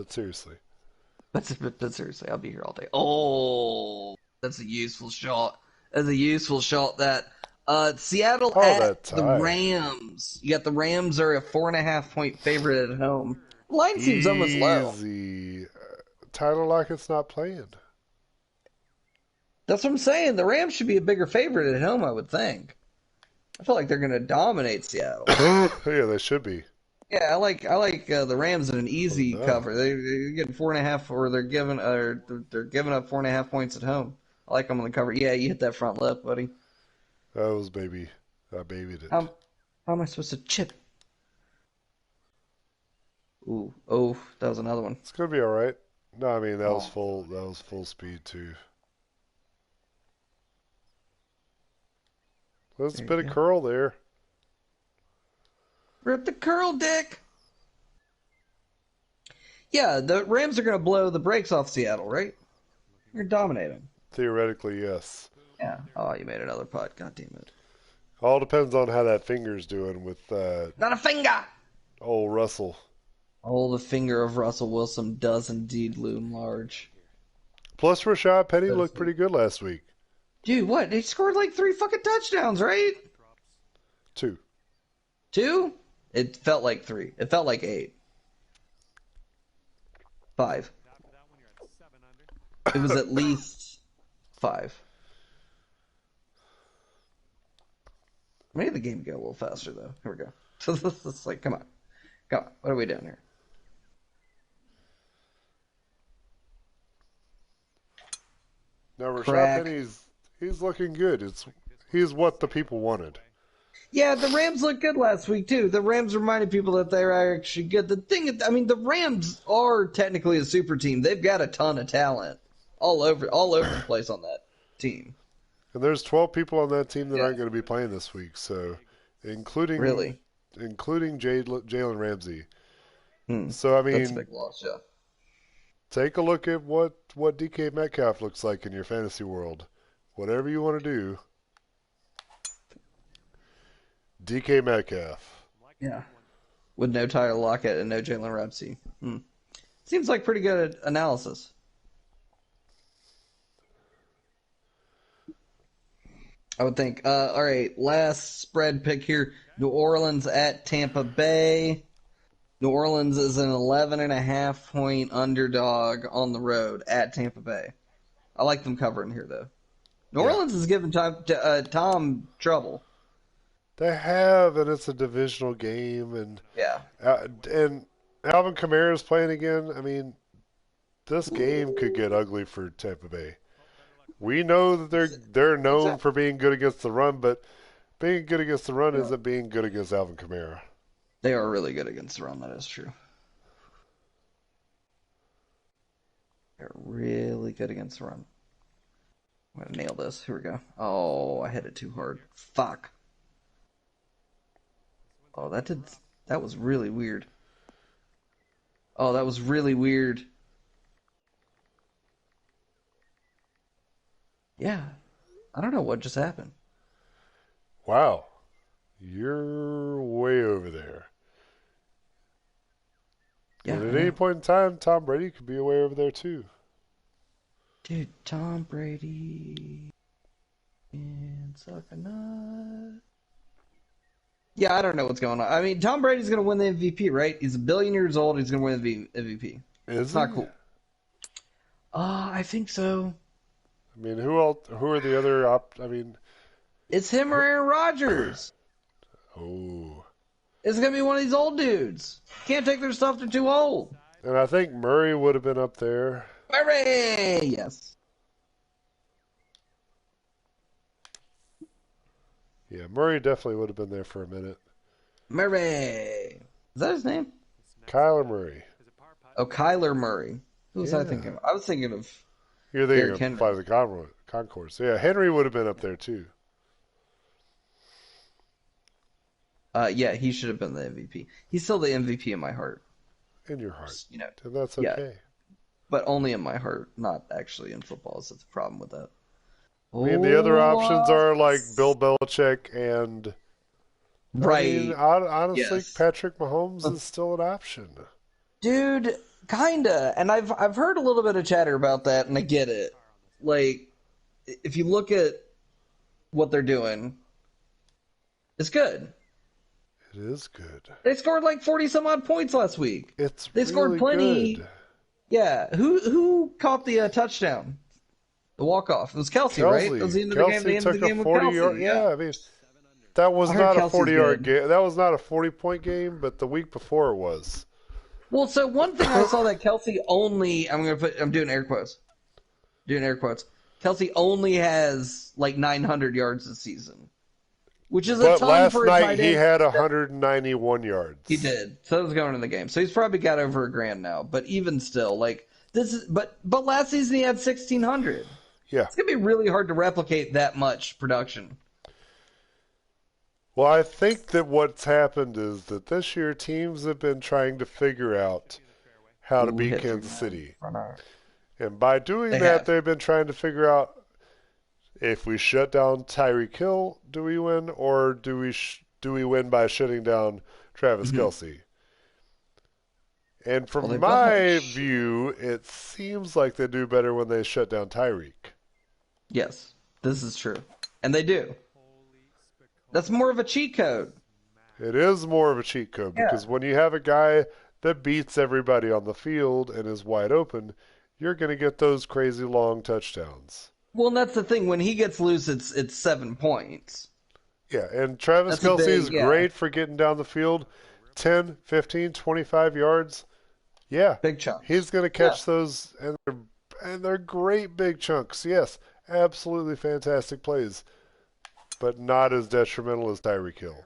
seriously. But seriously, I'll be here all day. Oh, that's a useful shot. That's a useful shot. That Seattle at the Rams. You got the Rams are a 4.5-point favorite at home. Line seems almost low. Easy. Tyler Lockett's not playing. That's what I'm saying. The Rams should be a bigger favorite at home, I would think. I feel like they're going to dominate Seattle. Yeah, they should be. Yeah, I like the Rams in an easy cover. They're getting 4.5, or they're giving up 4.5 points at home. I like them on the cover. Yeah, you hit that front left, buddy. That was baby. I babied it. How am I supposed to chip? Ooh, oh, that was another one. It's gonna be all right. No, I mean that was full. That was full speed too. There's a bit of curl there. Rip the curl, Dick. Yeah, the Rams are going to blow the brakes off Seattle, right? You're dominating. Theoretically, yes. Yeah. Oh, you made another putt. God damn it. All depends on how that finger's doing with Not a finger. old Russell. Oh, the finger of Russell Wilson does indeed loom large. Plus, Rashad Penny looked pretty good last week. Dude, what? They scored like 3 fucking touchdowns, right? 2. 2? It felt like 3. It felt like 8. 5. It was at least 5. Maybe the game go a little faster, though. Here we go. So this is like, come on. Come on. What are we doing here? Now, Rashad Penny's he's looking good. He's what the people wanted. Yeah, the Rams looked good last week, too. The Rams reminded people that they're actually good. The thing, I mean, the Rams are technically a super team. They've got a ton of talent all over the place on that team. And there's 12 people on that team that aren't going to be playing this week, so including Jalen Ramsey. So, I mean, that's a big loss, yeah. Take a look at what DK Metcalf looks like in your fantasy world. Whatever you want to do. DK Metcalf. Yeah. With no Tyler Lockett and no Jalen Ramsey. Seems like pretty good analysis. I would think. All right, last spread pick here. New Orleans at Tampa Bay. New Orleans is an 11.5-point underdog on the road at Tampa Bay. I like them covering here, though. New Orleans is giving Tom trouble. They have, and it's a divisional game, and and Alvin Kamara's playing again. I mean, this game could get ugly for Tampa Bay. We know that they're known for being good against the run, but being good against the run isn't being good against Alvin Kamara. They are really good against the run. That is true. They're really good against the run. I'm gonna nail this. Here we go. Oh, I hit it too hard. Fuck. Oh, that was really weird. Oh, that was really weird. Yeah. I don't know what just happened. Wow. You're way over there. Yeah. And at any point in time, Tom Brady could be way over there too. Dude, Tom Brady and suck a nut. Yeah, I don't know what's going on. I mean, Tom Brady's going to win the MVP, right? He's 1 billion years old. He's going to win the MVP. It's not cool. I think so. I mean, who else? Who are the other? I mean, it's him or Aaron Rodgers. Oh. It's going to be one of these old dudes. Can't take their stuff. They're too old. And I think Murray would have been up there. Murray! Yes. Yeah, Murray definitely would have been there for a minute. Murray. Is that his name? Kyler Murray. Oh, Kyler Murray. Who was I Yeah. thinking of? I was thinking of You're Derrick thinking of Henry. Fly the Concourse. Yeah, Henry would have been up there too. Yeah, he should have been the MVP. He's still the MVP in my heart. In your heart. You know, And that's yeah. okay. But only in my heart, not actually in football. So that's the problem with that. I mean, the other options are like Bill Belichick and... Right. I mean, honestly, Yes. Patrick Mahomes is still an option. Dude, kinda. And I've heard a little bit of chatter about that, and I get it. Like, if you look at what they're doing, it's good. It is good. They scored like 40 some odd points last week. They scored really plenty. good. Yeah. Who caught the touchdown? The walk off. It was Kelsey, right? It was the end of the game. The end of the game with Kelsey. Yeah, I mean, that was I heard not a Kelsey's 40-yard good. game. That was not a 40-point game, but the week before it was. Well, so one thing I saw that Kelsey only, I'm doing air quotes. Kelsey only has like 900 yards this season, which is a But ton last for a night tight he end. had 191 yards. He did. So it was going in the game. So he's probably got over $1,000 now. But even still, like this is, but last season he had 1,600. Yeah. It's gonna be really hard to replicate that much production. Well, I think that what's happened is that this year teams have been trying to figure out how to beat Kansas City. And by doing that, they've been trying to figure out if we shut down Tyreek Hill, do we win, or do we win by shutting down Travis Kelce? And from my view, it seems like they do better when they shut down Tyreek. Yes, this is true. And they do. That's more of a cheat code. It is more of a cheat code because when you have a guy that beats everybody on the field and is wide open, you're going to get those crazy long touchdowns. Well, and that's the thing. When he gets loose, it's 7 points. Yeah, and Travis That's a Kelce big- is yeah. great for getting down the field 10, 15, 25 yards. Yeah, Big chunks. he's going to catch those, and they're great big chunks. Yes, absolutely fantastic plays, but not as detrimental as Tyreek Hill.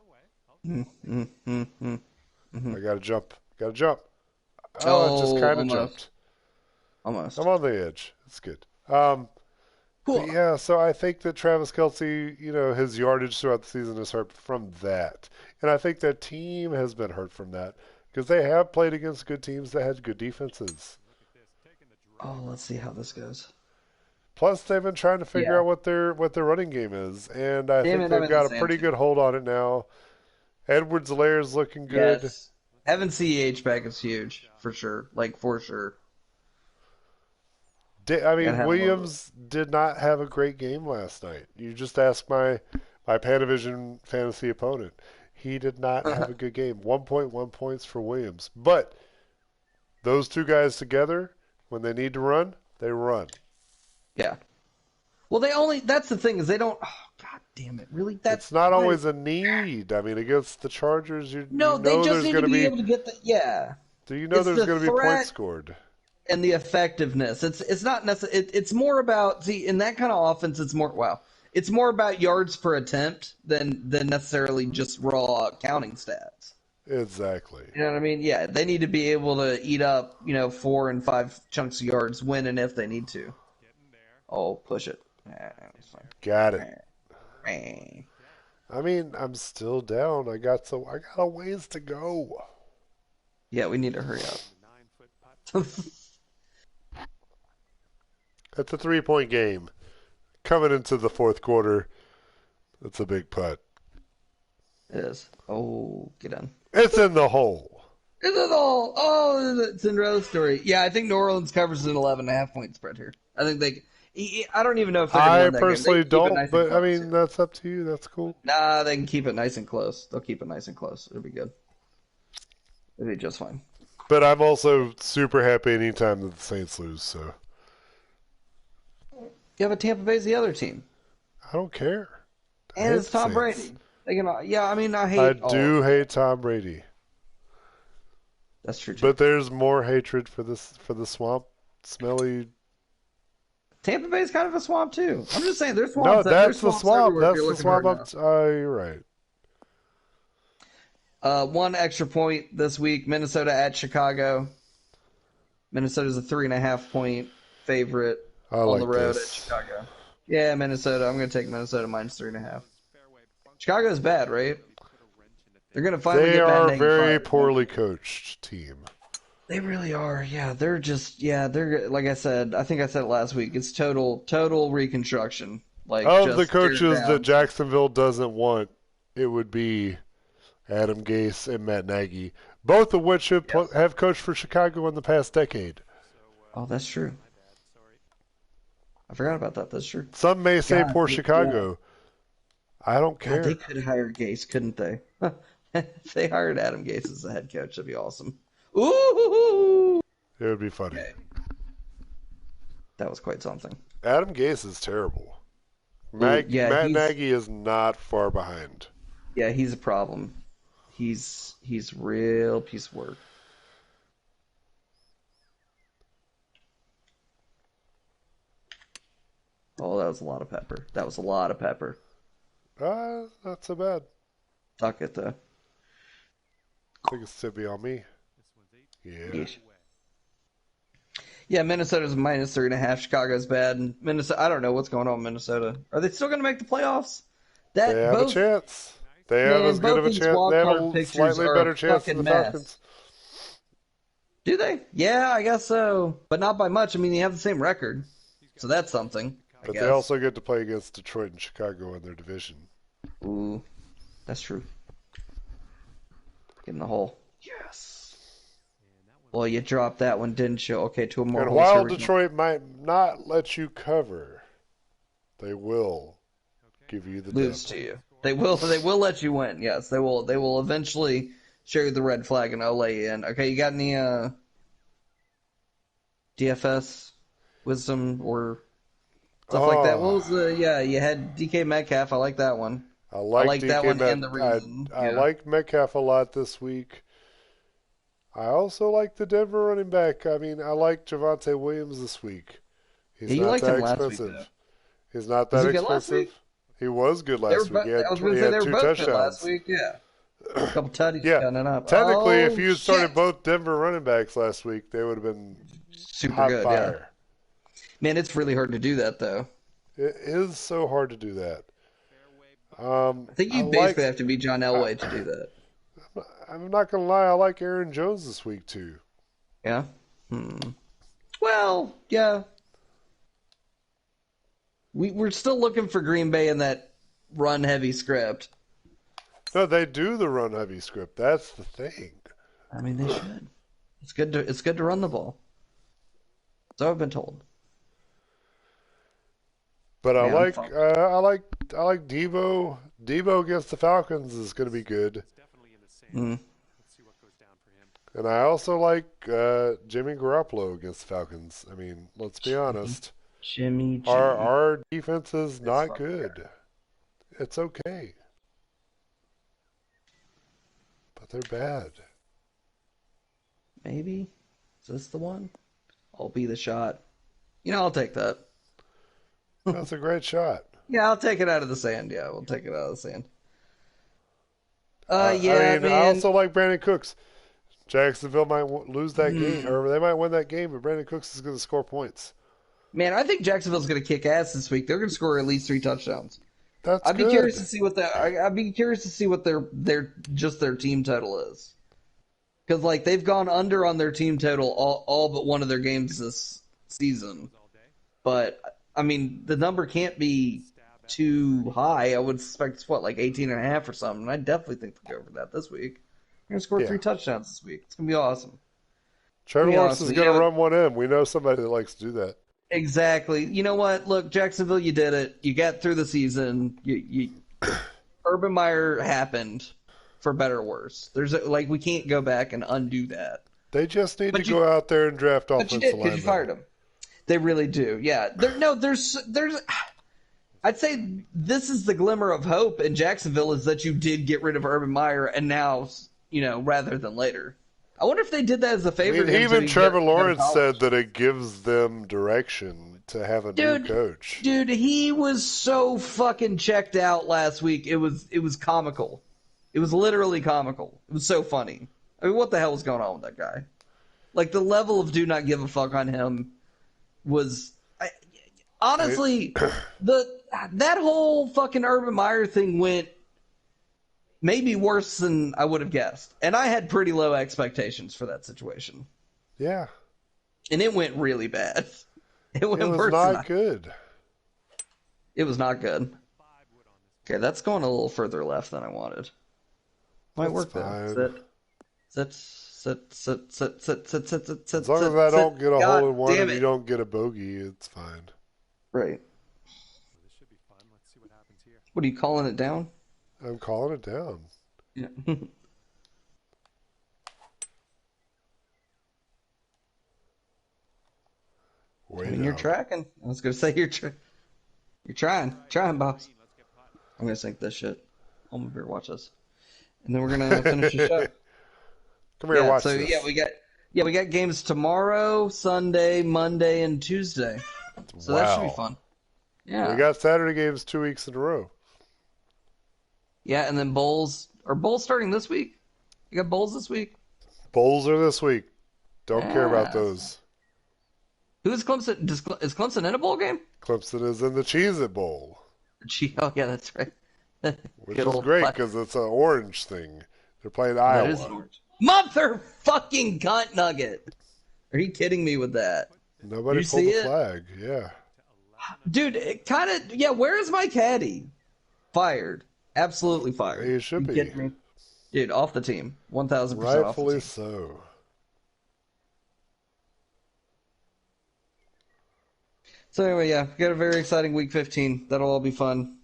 I got to jump. Got to jump. Oh, it just kind of jumped. Almost. I'm on the edge. It's good. Cool. But yeah, so I think that Travis Kelce, his yardage throughout the season is hurt from that. And I think that team has been hurt from that because they have played against good teams that had good defenses. Oh, let's see how this goes. Plus, they've been trying to figure out what their running game is, and I think they've got a pretty good hold on it now. Edwards-Helaire is looking good. Yes. Having CEH back is huge, for sure. Like, for sure. Williams did not have a great game last night. You just ask my Panavision fantasy opponent. He did not have a good game. 1.1 points for Williams. But those two guys together, when they need to run, they run. Yeah. Well, that's the thing, is they don't, oh, God damn it, really? It's not always a need. I mean, against the Chargers, they just need to be able to get Do you know there's going to be points scored? And the effectiveness. It's not necessarily. It's more about in that kind of offense. It's more about yards per attempt than necessarily just raw counting stats. Exactly. You know what I mean? Yeah, they need to be able to eat up 4 and 5 chunks of yards when and if they need to. Oh, push it. Got it. I mean, I'm still down. I got a ways to go. Yeah, we need to hurry up. It's a 3-point game. Coming into the fourth quarter, it's a big putt. It is. Oh, get in. It's in the hole. It's in the hole. Oh, it's Cinderella story. Yeah, I think New Orleans covers an 11.5-point spread here. I think I don't even know if they're going to win that game. I personally don't, nice but I mean, that's up to you. That's cool. Nah, they can keep it nice and close. They'll keep it nice and close. It'll be good. It'll be just fine. But I'm also super happy anytime that the Saints lose, so. Yeah, but Tampa Bay's the other team. I don't care. And it's Tom Brady. I hate Tom Brady. That's true too. But there's more hatred for the swamp, smelly Tampa Bay's kind of a swamp too. I'm just saying, there's No, swamps. that's the swamps swamp. everywhere if That's you're the looking swamp. hard You're right. One extra point this week: Minnesota at Chicago. Minnesota's a 3.5-point favorite I on like the road this. at Chicago. Yeah, Minnesota. I'm going to take Minnesota minus 3.5. Chicago's bad, right? They're going to finally They get Matt are Nagy very fired. poorly coached team. They really are. Yeah, they're like I said. I think I said it last week. It's total reconstruction. Like Of just the tear coaches down. that Jacksonville doesn't want, it would be Adam Gase and Matt Nagy, both of which have coached for Chicago in the past decade. Oh, that's true. I forgot about that. That's true. Some may say God, poor yeah. Chicago. I don't care. God, they could hire Gase, couldn't they? If they hired Adam Gase as the head coach, that'd be awesome. Ooh! It would be funny. Okay. That was quite something. Adam Gase is terrible. Matt Nagy is not far behind. Yeah, he's a problem. He's real piece of work. Oh, that was a lot of pepper. Not so bad. Suck it, though. I think it's to be on me. Yeah. Yeesh. Yeah, Minnesota's minus 3.5. Chicago's bad. And Minnesota, I don't know what's going on in Minnesota. Are they still going to make the playoffs? They have a chance. They have as good of a chance. They have a slightly better chance than the Falcons. Do they? Yeah, I guess so. But not by much. I mean, they have the same record. So that's something. But they also get to play against Detroit and Chicago in their division. Ooh, that's true. Get in the hole. Yes. Well, you dropped that one, didn't you? Okay, two more And holes. while Detroit might not let you cover, they will give you the lose dub. to you. They will let you win. Yes, they will. They will eventually show you the red flag and I'll let you in. Okay, you got any DFS wisdom or stuff like that? What was you had DK Metcalf. I like that one. I like that one and the reason. I like Metcalf a lot this week. I also like the Denver running back. I mean, I like Javonte Williams this week. He's not that expensive. He's not that expensive. He was good last week. He had 2 touchdowns last week. Yeah, a couple tutties coming up. Technically, if you had started both Denver running backs last week, they would have been super hot good. fire. Yeah. Man, it's really hard to do that though. It is so hard to do that. I think you basically have to be John Elway to do that. I'm not gonna lie. I like Aaron Jones this week too. Yeah. Well, yeah. We're still looking for Green Bay in that run-heavy script. No, they do the run-heavy script. That's the thing. I mean, they should. It's good to run the ball. So I've been told. But I like Debo. Debo against the Falcons is going to be good. Mm. And I also like Jimmy Garoppolo against the Falcons. I mean, let's be honest. Jimmy. Our defense is not good. It's okay. But they're bad. Maybe. Is this the one? I'll be the shot. I'll take that. That's a great shot. Yeah, I'll take it out of the sand. Yeah, we'll take it out of the sand. I also like Brandon Cooks. Jacksonville might lose that game, or they might win that game, but Brandon Cooks is going to score points. Man, I think Jacksonville's going to kick ass this week. They're going to score at least 3 touchdowns. I'd be curious to see what I'd be curious to see what their team total is, because they've gone under on their team total all but one of their games this season. But I mean, the number can't be too high. I would suspect it's 18.5 or something. I definitely think they'll go over that this week. They're going to score 3 touchdowns this week. It's going to be awesome. Trevor Lawrence is going to run one in. We know somebody that likes to do that. Exactly. You know what? Look, Jacksonville, you did it. You got through the season. Urban Meyer happened, for better or worse. We can't go back and undo that. They just need to go out there and draft offensive linemen. But you did, because you fired him. They really do. Yeah. There's. I'd say this is the glimmer of hope in Jacksonville is that you did get rid of Urban Meyer, and now, rather than later. I wonder if they did that as a I favor. mean, to him so even he could Trevor get better Lawrence college. said that it gives them direction to have a new coach. Dude, he was so fucking checked out last week. It was comical. It was literally comical. It was so funny. I mean, what the hell was going on with that guy? Like, the level of do not give a fuck on him was... honestly, that whole fucking Urban Meyer thing went maybe worse than I would have guessed. And I had pretty low expectations for that situation. Yeah. And it went really bad. It went It was worse not good. It was not good. Okay, that's going a little further left than I wanted. Might work though. Sit. As long as I don't get a hole in one and you don't get a bogey, it's fine. Right. This should be fun. Let's see what happens here. What are you calling it down? I'm calling it down. Yeah. Way I mean, you're down. tracking. I was gonna say you're trying, boss. I'm gonna sink this shit. I'm gonna here, watch this, and then we're gonna finish the show. Come here, watch so this. we got games tomorrow, Sunday, Monday, and Tuesday. So that should be fun. Yeah. We got Saturday games 2 weeks in a row. Yeah, and then bowls. Are bowls starting this week? You got bowls this week? Bowls are this week. Don't care about those. Who's Clemson? Is Clemson in a bowl game? Clemson is in the Cheez-It Bowl. Oh, yeah, that's right. Which is great because it's an orange thing. They're playing That Iowa. is an orange. Motherfucking cunt nugget. Are you kidding me with that? Nobody You pulled see the it? flag. Yeah. Dude, it kind of... Yeah, where is my caddy? Fired. Absolutely fired. He should You be. kidding me? Dude, off the team. 1,000% off the Rightfully team. so. So anyway, yeah, we got a very exciting week 15. That'll all be fun.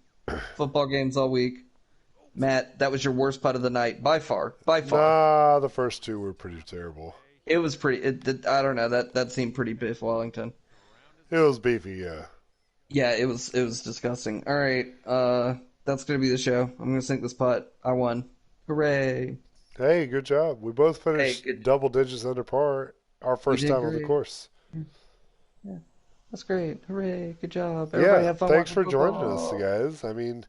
Football games all week. Matt, that was your worst putt of the night by far. By far. Nah, the first two were pretty terrible. It was pretty. I don't know. That seemed pretty Biff Wellington. It was beefy, yeah. Yeah, it was disgusting. All right, that's gonna be the show. I'm gonna sink this putt. I won. Hooray! Hey, good job. We both finished good. double digits under par our first did time on the great. course. Yeah, that's great. Hooray! Good job. Everybody Yeah, have fun. thanks for watching joining football. us, guys. I mean,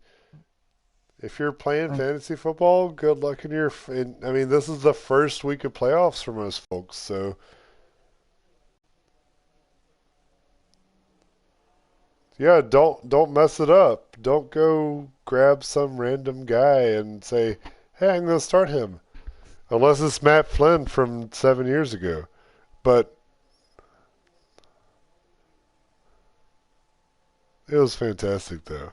if you're playing fantasy football, good luck in your. I mean, this is the first week of playoffs for most folks, so yeah, don't mess it up. Don't go grab some random guy and say, "Hey, I'm going to start him," unless it's Matt Flynn from 7 years ago. But it was fantastic, though.